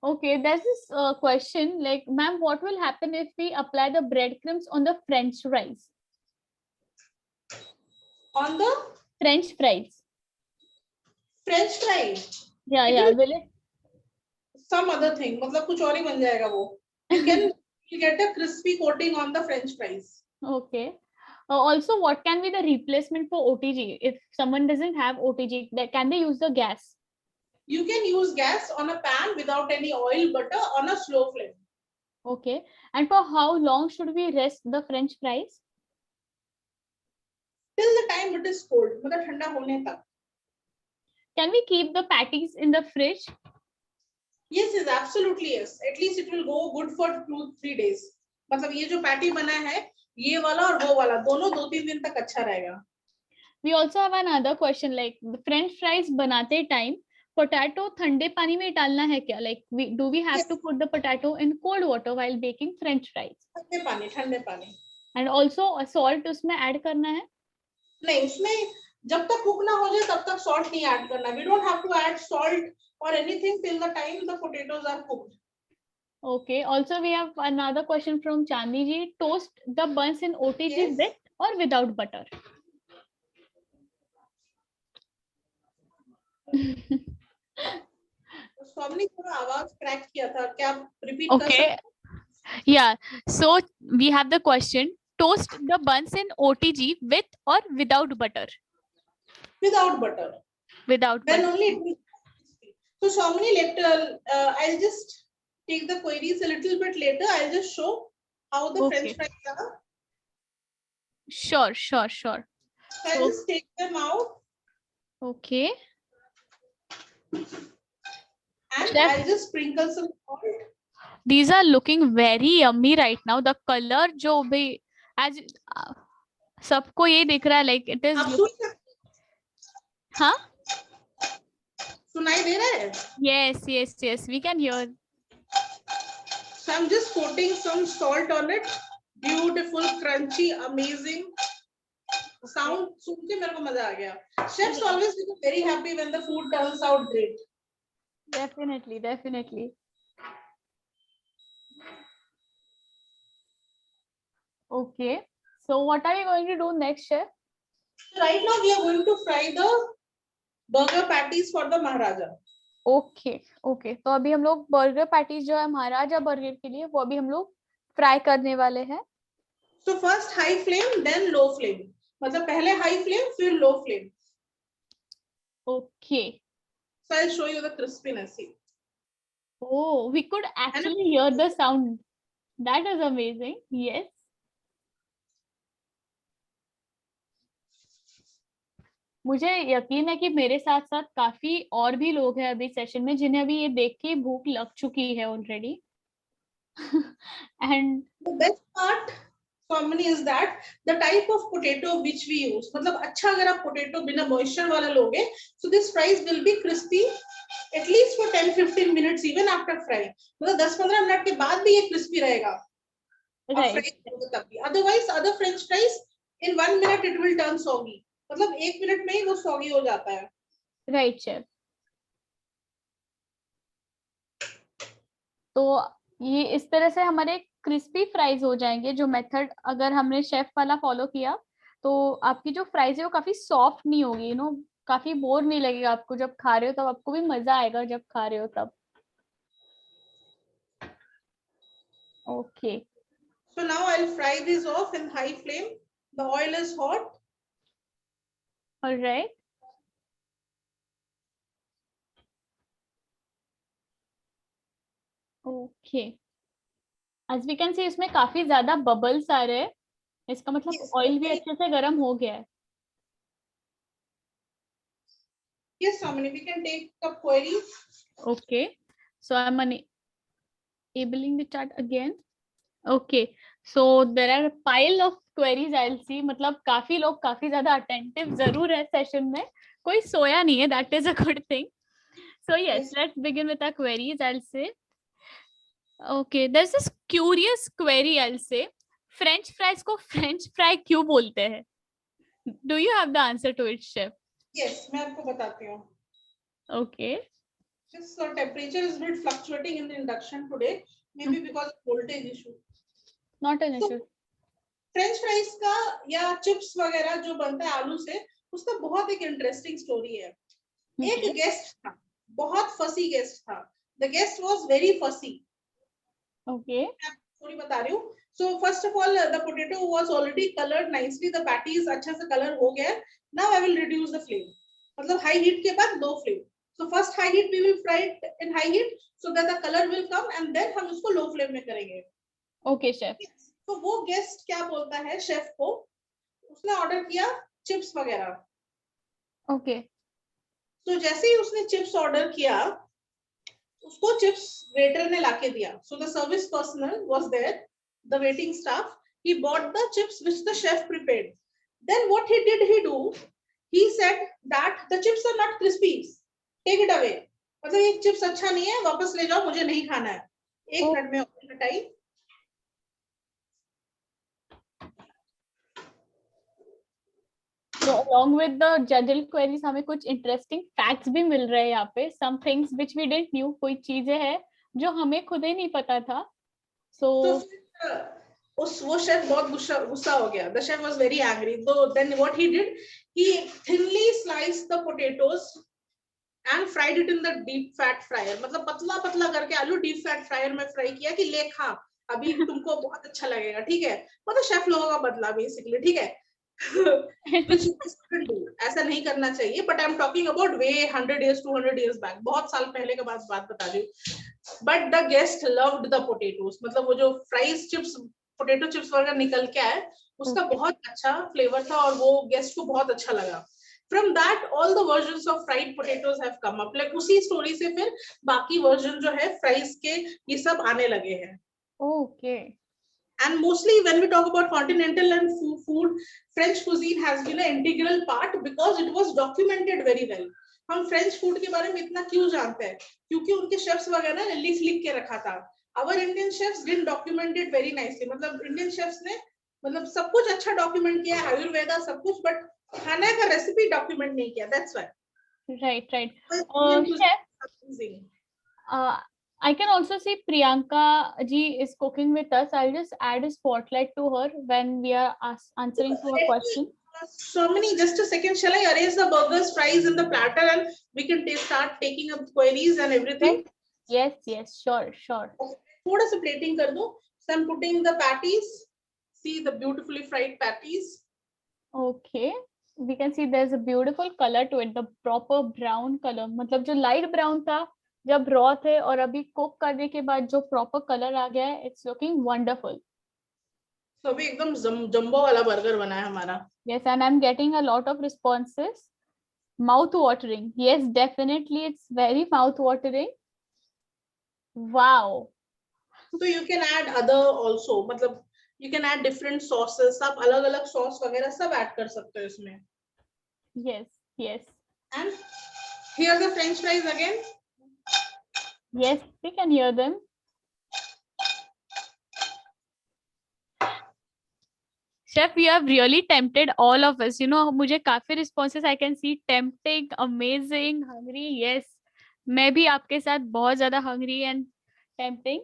Okay, there's this question like, ma'am, what will happen if we apply the breadcrumbs on the French fries? On the French fries. French fries. Yeah, It yeah. will Will it? some other thing. मतलब कुछ और ही बन जाएगा वो. You can get a crispy coating on the French fries. Okay. Also, what can be the replacement for OTG? If someone doesn't have OTG, can they use the gas? You can use gas on a pan without any oil, butter on a slow flame. Okay. And for how long should we rest the French fries? Till the time it is cold, मतलब ठंडा होने तक. Can we keep the patties in the fridge? Yes, yes, absolutely yes. At least it will go good for 2-3 days. मतलब ये जो patty बना है, ये वाला और वो वाला दोनों 2-3 दिन तक अच्छा रहेगा. We also have another question like the French fries बनाते time potato ठंडे पानी में डालना है क्या? Like do we have Yes. to put the potato in cold water while baking French fries? ठंडे पानी. And also salt उसमें add करना है? नहीं, उसमें जब तक कुक ना हो जाए तब तक salt नहीं add करना. We don't have to add salt or anything till the time the potatoes are cooked. Okay. Also, we have another question from Chandni ji. Toast the buns in OTG Yes. with or without butter? स्वामिनी थोड़ा आवाज crack किया था, क्या आप repeat कर सकते Okay. हैं? Yeah. So we have the question: toast the buns in OTG with or without butter? Without butter. Without Then butter. only it will be crispy. So Shamini, I'll just take the queries a little bit later. I'll just show how the French Okay. fries are. Sure. Sure. Sure. So I'll just take them out Okay. and Chef, I'll just sprinkle some salt. these are looking very yummy right now. The color जो भी as सबको ये दिख रहा है like it is आप looking. हाँ? सुनाई दे रहा है? Yes, yes, yes. We can hear. So I'm just coating some salt on it. Beautiful, crunchy, amazing. Sound सुन के मेरे को मजा आ गया. Chefs always become very happy when the food turns out great. Definitely, definitely. Okay. So what are we going to do next, chef? So right now we are going to fry the burger patties for the Maharaja. Okay okay, तो अभी हम लोग burger patties जो है महाराजा burger के लिए वो अभी हम लोग फ्राई करने वाले हैं. So first high flame, then low flame. मतलब पहले high flame, फिर low flame. Okay. So I'll show you the crispiness. Oh, we could actually hear the sound. That is amazing. Yes. मुझे यकीन है कि मेरे साथ साथ काफी और भी लोग हैं अभी सेशन में जिन्हें अभी ये देख के भूख लग चुकी है already. And the best part for me is that the type of potato which we use. मतलब अच्छा अगर आप potato बिना moisture वाला लोगे, so this fries will be crispy at least for 10-15 minutes even after frying. मतलब 10-15 minute के बाद भी ये crispy रहेगा. Right. Otherwise other French fries in 1 minute it will turn soggy. मतलब 1 मिनट में ही वो soggy हो जाता है. Right chef. तो ये इस तरह से हमारे क्रिस्पी फ्राइज हो जाएंगे. जो मेथड अगर हमने शेफ वाला फॉलो किया तो आपकी जो फ्राइज है वो काफी सॉफ्ट नहीं होगी. यू नो, काफी बोर नहीं लगेगा आपको जब खा रहे हो. तब आपको भी मजा आएगा जब खा रहे हो तब. Okay. So now I'll fry this off in high flame. The oil is hot. Alright. Okay. As we can see इसमें काफी ज्यादा बबल्स आ रहे हैं. इसका मतलब ऑयल भी अच्छे से गर्म हो गया है. Yes, Ramani, we can take the queries. Okay. So I'm enabling the chat again. Okay. So there are a pile of queries I'll see. मतलब काफी लोग काफी ज्यादा attentive जरूर है सेशन में. कोई सोया नहीं है. That is a good thing. So yes, let's begin with our queries. I'll say. Okay. There's this curious query. I'll say. French fries को French fry क्यों बोलते हैं? Do you have the answer to it, chef? Yes, मैं आपको बताती हूँ. Okay. Just the temperature is a bit fluctuating in the induction today, maybe because of voltage issue. Not an issue. French fries का या chips वगैरह जो बनता है आलू से, उसका बहुत एक इंटरेस्टिंग स्टोरी है. एक गेस्ट था, बहुत फसी गेस्ट था. The guest was very fussy. Okay. Story बता रही हूँ. So first of all, the potato was already colored nicely. The patties अच्छा से color हो गया. Now I will reduce the flame. मतलब high heat के बाद low flame. So first high heat we will fry it in high heat so that the color will come and then हम उसको low flame में करेंगे. Okay, chef. तो वो guest क्या बोलता है शेफ को, उसने ऑर्डर किया चिप्स वगैरह. Okay. तो जैसे ही उसने चिप्स ऑर्डर किया, उसको चिप्स वेटर ने लाके दिया. So the service personnel was there, the waiting staff. He bought the chips which the chef prepared. Then what he said that the chips are not crispy. Take it away. मतलब ये chips अच्छा नहीं है, वापस ले जाओ, मुझे नहीं खाना है. एक मिनट में हटाई. So along with the general queries हमें कुछ interesting facts भी मिल रहे हैं यहाँ पे. Some things which we didn't knew. कोई चीजें हैं जो हमें खुद ही नहीं पता था. So वो शेफ बहुत गुस्सा हो गया. The chef was very angry. So then what he did, he thinly sliced the potatoes and fried it in the deep fat fryer. मतलब पतला पतला करके आलू deep fat fryer में फ्राई किया कि ले खा. अभी तुमको बहुत अच्छा लगेगा, ठीक है, मतलब शेफ लोगों का बदला बेसिकली, ठीक है। Which you shouldn't do. ऐसा नहीं करना चाहिए, but I am talking about way 100 years 200 years back, बहुत साल पहले का बात बता रही हूँ। But the guest loved the potatoes, मतलब वो जो फ्राइज चिप्स पोटेटो चिप्स वगैरह निकल के आए, उसका बहुत अच्छा फ्लेवर था और वो गेस्ट को बहुत अच्छा लगा। From that, all the versions of fried potatoes have come up. Like उसी स्टोरी से फिर बाकी वर्जन जो है फ्राइज के ये सब आने लगे हैं। Okay. And mostly when we talk about continental and food, French cuisine has been an integral part because it was documented very well. हम फ्रेंच फूड के बारे में इतना क्यों जानते हैं? क्योंकि उनके शेफ्स वगैरह ने लिख के रखा था। Our Indian chefs didn't document it very nicely. मतलब इंडियन शेफ्स ने मतलब सब कुछ अच्छा डॉक्यूमेंट किया, आयुर्वेदा सब कुछ, बट खाने का रेसिपी डॉक्यूमेंट नहीं किया। That's why. Right. Chef, I can also see Priyanka ji is cooking with us. I'll just add a spotlight to her when we are answering to her question. So many, just a second, shall I arrange the burgers, fries in the platter and we can start taking up queries and everything? Yes, sure. थोड़ा सा plating कर दो. So I'm putting the patties. See the beautifully fried patties. Okay. We can see there's a beautiful color to it, the proper brown color. मतलब जो light brown था जब raw थे और अभी cook करने के बाद जो proper color आ गया है, it's looking wonderful. So अभी एकदम जंबो वाला burger बना है हमारा. Yes, and I'm getting a lot of responses. Mouth watering. Yes, definitely, it's very mouth watering. Wow. So you can add other also, मतलब you can add different sauces, सब अलग-अलग sauce वगैरह सब add कर सकते हो इसमें. Yes. And here the French fries again. Yes, we can hear them. Chef, you have really tempted all of us. You know, मुझे काफी responses I can see tempting, amazing, hungry. Yes, मैं भी आपके साथ बहुत ज़्यादा hungry and tempting.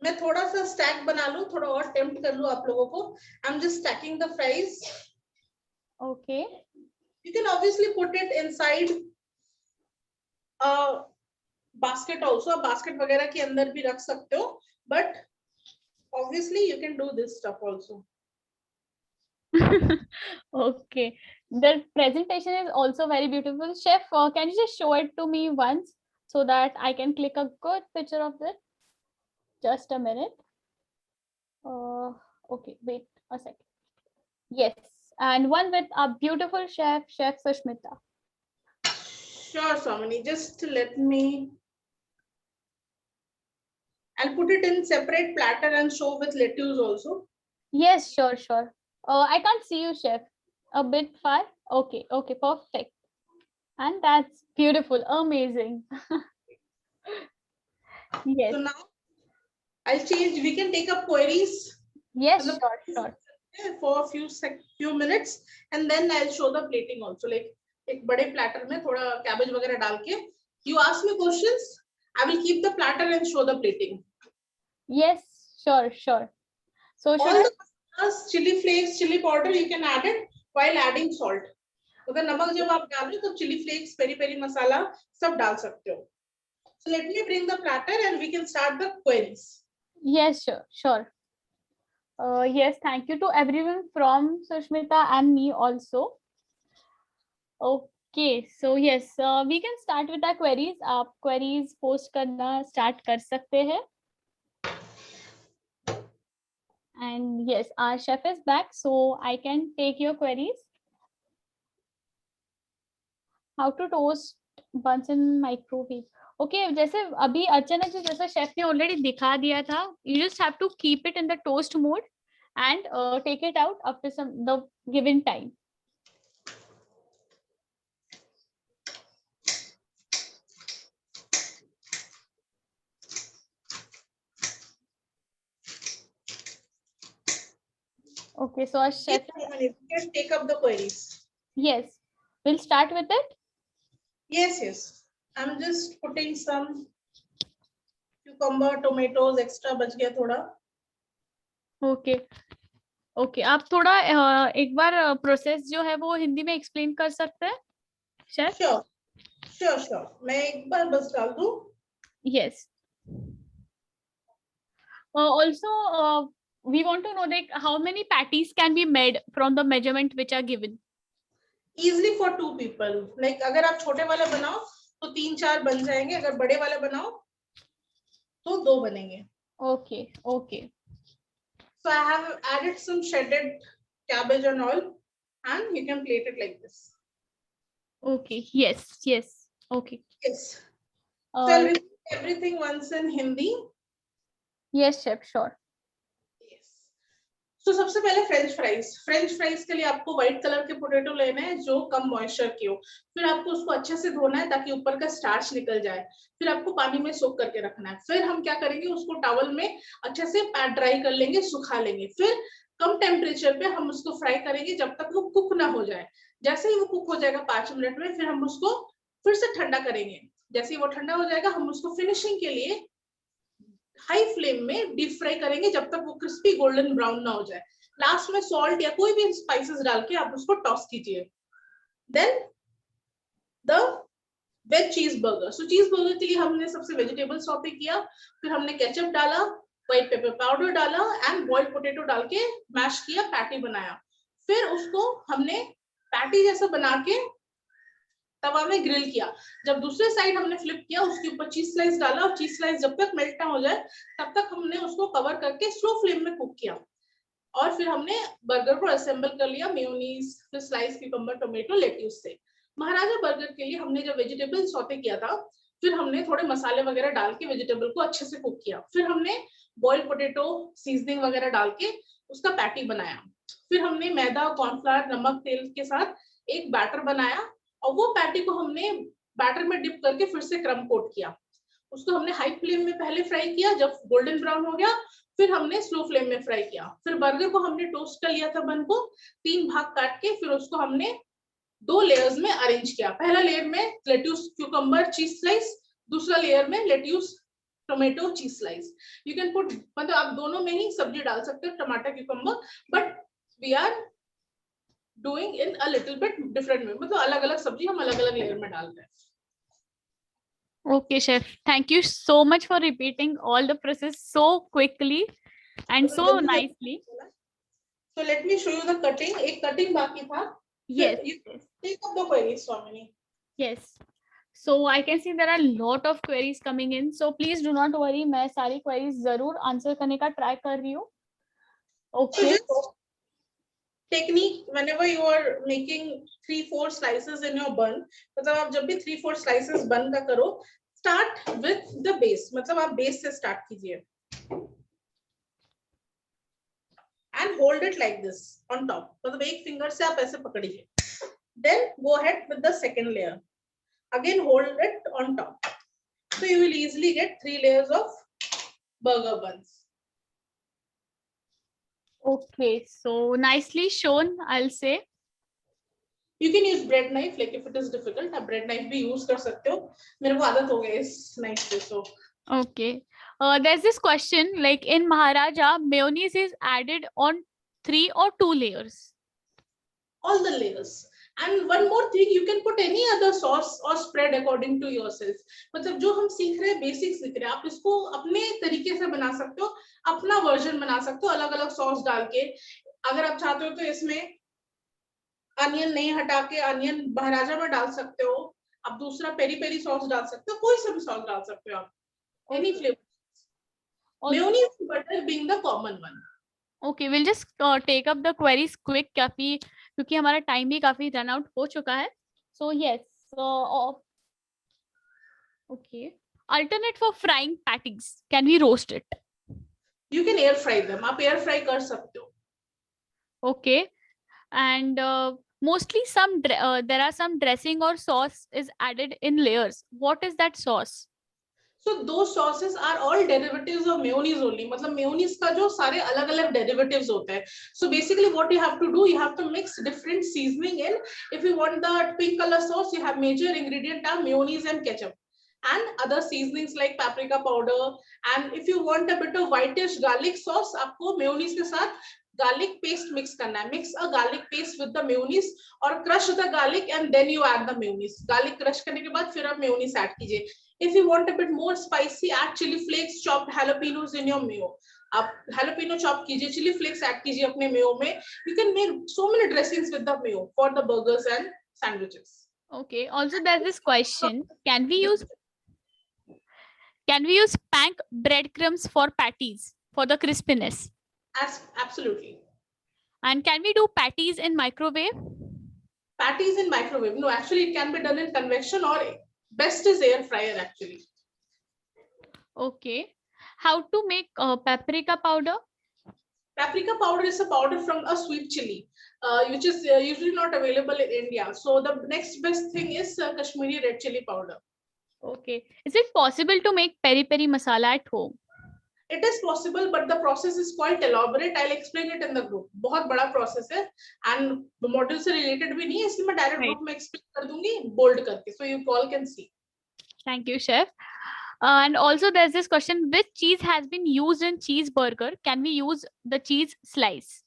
मैं थोड़ा सा stack बना लूं, थोड़ा और tempt कर लूं आप लोगों को. I'm just stacking the fries. Okay. You can obviously put it inside a basket also. आप basket वगैरह के अंदर भी रख सकते हो, but obviously you can do this stuff also. Okay, the presentation is also very beautiful. Chef, can you just show it to me once so that I can click a good picture of it? Just a minute. Okay, wait a second. Yes, and one with a beautiful chef Sushmita. Sure, Samani. Just let me. I'll put it in separate platter and show with lettuce also. Yes, sure. I can't see you, chef. A bit far. Okay, perfect. And that's beautiful, amazing. Yes. So now I'll change. We can take up queries. Yes, sure. For a few minutes, and then I'll show the plating also. Like एक बड़े platter में थोड़ा cabbage वगैरह डाल के. You ask me questions. I will keep the platter and show the plating. Yes, sure. So all the chili flakes, chili powder, you can add it while adding salt. अगर नमक जब आप डाल रहे हो तो chili flakes, peri peri masala सब डाल सकते हो. So let me bring the platter and we can start the queries. Yes, sure. Yes, thank you to everyone from Sushmita and me also. Okay, so yes, we can start with our queries. आप queries post करना start कर सकते हैं. And yes, our chef is back, so I can take your queries. How to toast buns in microwave? Okay, जैसे अभी अचानक से जैसा शेफ ने ऑलरेडी दिखा दिया था, you just have to keep it in the toast mode and take it out after the given time. Okay, so our chef. You can take up the queries. Yes, we'll start with it. Yes. I'm just putting some cucumber, tomatoes, extra बच गया थोड़ा. Okay, आप थोड़ा एक बार process जो है वो हिंदी में एक्सप्लेन कर सकते हैं शेफ? Sure. मैं एक बार बस डाल दूं. Yes. Also, we want to know like how many patties can be made from the measurement which are given. Easily for 2 people. Like अगर आप छोटे वाले बनाओ तो 3-4 बन जाएंगे, अगर बड़े वाले बनाओ तो 2 बनेंगे. Okay, okay. So I have added some shredded cabbage and all, and you can plate it like this. Okay, yes, yes. Okay. Yes. So I'll repeat everything once in Hindi. Yes, chef, sure. Yes. So सबसे पहले French fries के लिए आपको white colour के potato लेने हैं जो कम moisture के हो. फिर आपको उसको अच्छे से धोना है ताकि ऊपर का स्टार्च निकल जाए. फिर आपको पानी में सोक करके रखना है. फिर हम क्या करेंगे, उसको टॉवल में अच्छे से पैट ड्राई कर लेंगे, सुखा लेंगे. फिर कम टेम्परेचर पे हम उसको फ्राई करेंगे जब तक वो कुक ना हो जाए. जैसे ही वो कुक हो जाएगा 5 मिनट में, फिर हम उसको फिर से ठंडा करेंगे. जैसे ही वो ठंडा हो जाएगा हम उसको फिनिशिंग के लिए हाई फ्लेम में डीप फ्राई करेंगे जब तक वो क्रिस्पी गोल्डन ब्राउन ना हो जाए. लास्ट में सॉल्ट या कोई भी स्पाइसेस डाल के आप उसको टॉस कीजिए. देन द वेज चीज बर्गर. सो चीज बर्गर के लिए हमने सबसे वेजिटेबल सॉटे किया, फिर हमने केचप डाला, व्हाइट पेपर पाउडर डाला एंड बॉइल्ड पोटैटो डाल के मैश किया, पैटी बनाया. फिर उसको हमने पैटी जैसा बना के तवा में ग्रिल किया. जब दूसरे साइड हमने फ्लिप किया, उसके ऊपर चीज स्लाइस डाला और चीज स्लाइस जब तक मेल्ट ना हो जाए तब तक हमने उसको कवर करके स्लो फ्लेम में कुक किया. और फिर हमने बर्गर को असेंबल कर लिया मेयोनीज, फिर स्लाइस क्यूकम्बर, टोमेटो, लेट्यूस से. महाराजा बर्गर के लिए हमने जब वेजिटेबल सौते किया था, फिर हमने थोड़े मसाले वगैरह डाल के वेजिटेबल को अच्छे से कुक किया. फिर हमने बॉइल्ड पोटैटो सीजनिंग वगैरह डाल के उसका पैटी बनाया. फिर हमने मैदा, कॉर्नफ्लावर, नमक, तेल के साथ एक बैटर बनाया और वो पैटी को हमने बैटर में डिप करके फिर से क्रम कोट किया. उसको हमने हाई फ्लेम में पहले फ्राई किया, जब गोल्डन ब्राउन हो गया फिर हमने स्लो फ्लेम में फ्राई किया. फिर बर्गर को हमने टोस्ट कर लिया था बन को, 3 भाग काट के फिर उसको हमने 2 लेयर्स में अरेंज किया. पहला लेयर में लेट्यूस, क्यूकम्बर, चीज स्लाइस, दूसरा लेयर में lettuce, tomato, cheese slice. You can put, मतलब आप दोनों में ही सब्जी डाल सकते हो, टमाटर, cucumber, but we are doing in a little bit different way. मतलब अलग अलग सब्जी हम अलग अलग लेयर में डाल रहे हैं. Okay, chef. Thank you so much for repeating all the process so quickly and so nicely. So let me show you the cutting. एक cutting बाकी था. Yes. Take up the queries, Swamini. Yes. So I can see there are a lot of queries coming in. So please do not worry. मैं सारी queries जरूर answer करने का try कर रही हूँ. Okay. So technique, whenever you are making 3-4 slices in your bun, मतलब आप जब भी 3-4 slices bun का करो, start with the base. मतलब आप base से start कीजिए and hold it like this on top. मतलब एक finger से आप ऐसे पकड़िए. Then go ahead with the second layer. Again hold it on top. So you will easily get 3 layers of burger buns. Okay, so nicely shown, I'll say. You can use bread knife, like if it is difficult, आप bread knife भी use कर सकते हो. मेरे को आदत हो गई इस knife से, so. Okay. There's this question, like in Maharaja, mayonnaise is added on 3 or 2 layers? All the layers. And one more thing, you can put any other sauce or spread according to yourself. मतलब जो हम सीख रहे हैं, basics सीख रहे हैं, आप इसको अपने तरीके से बना सकते हो, अपना वर्जन बना सकते हो, अलग अलग सॉस डाल के. अगर आप चाहते हो तो इसमें अनियन नहीं हटा के अनियन महाराजा में डाल सकते हो, आप दूसरा पेरी पेरी सॉस डाल सकते हो, कोई सा भी सॉस डाल सकते हो आप. Any flavor. Mayonnaise and butter being the common one. Okay, we'll just take up the queries quick क्योंकि हमारा टाइम भी काफी रन आउट हो चुका है. So yes, okay. Alternate for frying patties, can we roast it? You can air fry them. आप air fry कर सकते हो. Okay, and mostly there are some dressing or sauce is added in layers. What is that sauce? So those sauces are all derivatives of mayonnaise only. मतलब mayonnaise का जो सारे अलग-अलग derivatives होते हैं. So basically what you have to do, you have to mix different seasoning in. If you want the pink color sauce, you have major ingredient are mayonnaise and ketchup and other seasonings like paprika powder. And if you want a bit of whitish garlic sauce, आपको mayonnaise के साथ garlic paste mix करना है. Mix a garlic paste with the mayonnaise और crush the garlic and then you add the mayonnaise. Garlic crush करने के बाद फिर आप mayonnaise add कीजिए. If you want a bit more spicy, add chili flakes, chopped jalapenos in your mayo. आप jalapeno chop कीजिए, chili flakes add कीजिए अपने mayo में. You can make so many dressings with the mayo for the burgers and sandwiches. Okay. Also, there's this question: Can we use pank breadcrumbs for patties for the crispiness? Absolutely. And can we do patties in microwave? Patties in microwave? No, actually it can be done in convection, or best is air fryer actually. Okay. How to make paprika powder? Paprika powder is a powder from a sweet chili, which is usually not available in India. So the next best thing is Kashmiri red chili powder. Okay. Is it possible to make peri peri masala at home? It is possible, but the process is quite elaborate. I'll explain it in the group. बहुत बड़ा process है, and module से related भी नहीं है, इसलिए मैं direct group में explain कर दूंगी bold करके, so you all can see. Thank you, chef. And also there's this question: which cheese has been used in cheeseburger? Can we use the cheese slice?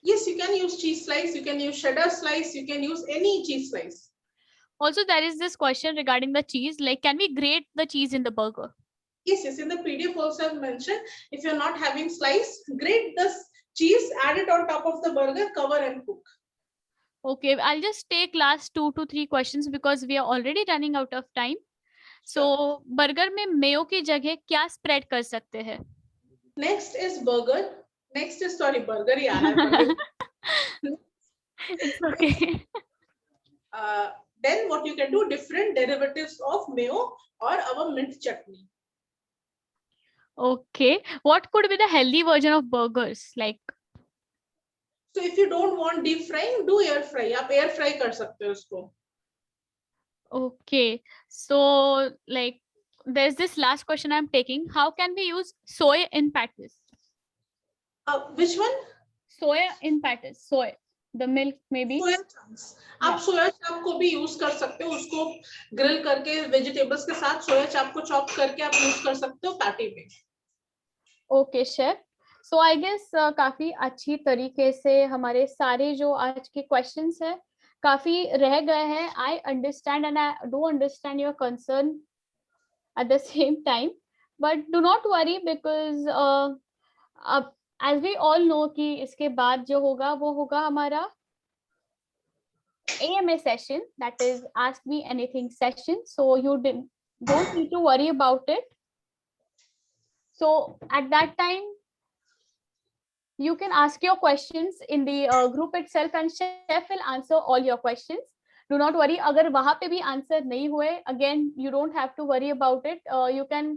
Yes, you can use cheese slice. You can use cheddar slice. You can use any cheese slice. Also, there is this question regarding the cheese, like, can we grate the cheese in the burger? Yes, in the PDF also I've mentioned, if you're not having slice, grate the cheese, add it on top of the burger, cover and cook. Okay, I'll just take last 2 to 3 questions because we are already running out of time. So, burger में mayo की जगह क्या spread कर सकते हैं? Next is burger. Next is burger ही आ रहा है. It's okay. Then what you can do, different derivatives of mayo or our mint chutney. Okay. What could be the healthy version of burgers? Like, so if you don't want deep frying, do air fry. आप air fry कर सकते हो उसको. Okay. So, like, there's this last question I'm taking. How can we use soy in patties? Which one? Soya in patties. Soy. The milk maybe. Soya chunks. आप सोया चाप को भी use कर सकते हो, उसको ग्रिल करके वेजिटेबल्स के साथ सोया चाप को चॉप करके आप यूज कर सकते हो पैटी में. Okay chef. So I guess काफी अच्छी तरीके से हमारे सारे जो आज के क्वेश्चंस है काफी रह गए हैं. I understand and I do understand your concern at the same time, but do not worry because अब as we all know कि इसके बाद जो होगा वो होगा हमारा AMA session, that is Ask Me Anything session. So you don't need to worry about it. So at that time, you can ask your questions in the group itself and chef will answer all your questions. Do not worry. अगर वहाँ पे भी answer नहीं हुए, again, you don't have to worry about it. You can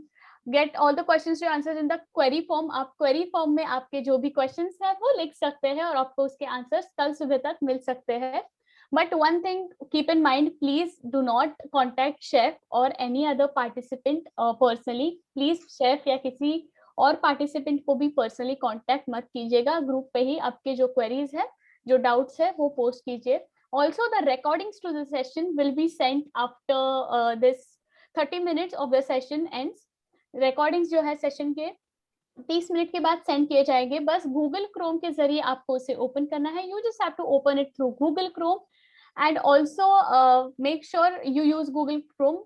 get all the questions to answers in the query form. आप query form में आपके जो भी questions हैं वो लिख सकते हैं और आपको उसके answers कल सुबह तक मिल सकते हैं. But one thing, keep in mind, please do not contact chef or any other participant personally. Please chef या किसी और participant को भी personally contact मत कीजिएगा. Group पे ही आपके जो queries है, जो doubts है वो post कीजिए. Also, the recordings to the session will be sent after this 30 minutes of the session ends. Recordings जो है session के 30 मिनट के बाद सेंड किए जाएंगे. बस गूगल क्रोम के जरिए आपको उसे ओपन करना है. You just have to open it through Google Chrome and also make sure you use Google Chrome.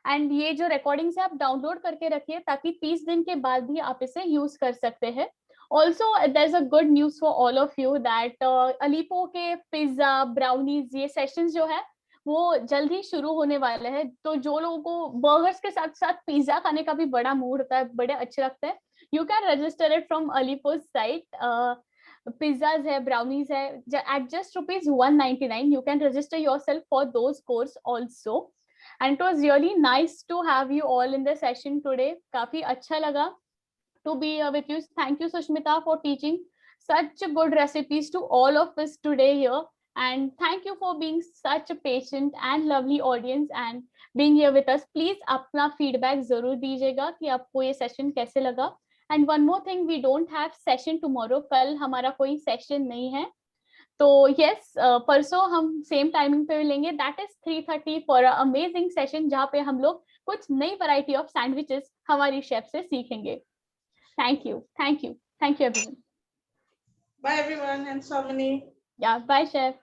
एंड ये जो रिकॉर्डिंग्स है आप डाउनलोड करके रखिए ताकि 30 दिन के बाद भी आप इसे यूज कर सकते हैं. Also, there's a good news for all of you that अलीपो के पिज्जा ब्राउनीज ये सेशंस जो है वो जल्द ही शुरू होने वाले हैं. तो जो लोगों को बर्गर्स के साथ साथ पिज्जा खाने का भी बड़ा मूड होता है, बड़े अच्छे लगते हैं, you can register it from Alipo's site. Pizzas hai, brownies hai, at just ₹199. You can register yourself for those course also. And it was really nice to have you all in the session today. काफी अच्छा लगा to be with you. Thank you, Sushmita, for teaching such good recipes to all of us today here. And thank you for being such a patient and lovely audience and being here with us. Please अपना feedback जरूर दीजिएगा कि आपको ये session कैसे लगा. And one more thing, we don't have session tomorrow. कल हमारा कोई session नहीं है. तो yes, परसों हम same timing पे मिलेंगे. That is 3:30 for an amazing session जहाँ पे हम लोग कुछ नई variety of sandwiches हमारी chef से सीखेंगे. Thank you. Thank you. Thank you, everyone. Bye, everyone, and Samini. Yeah, bye, chef.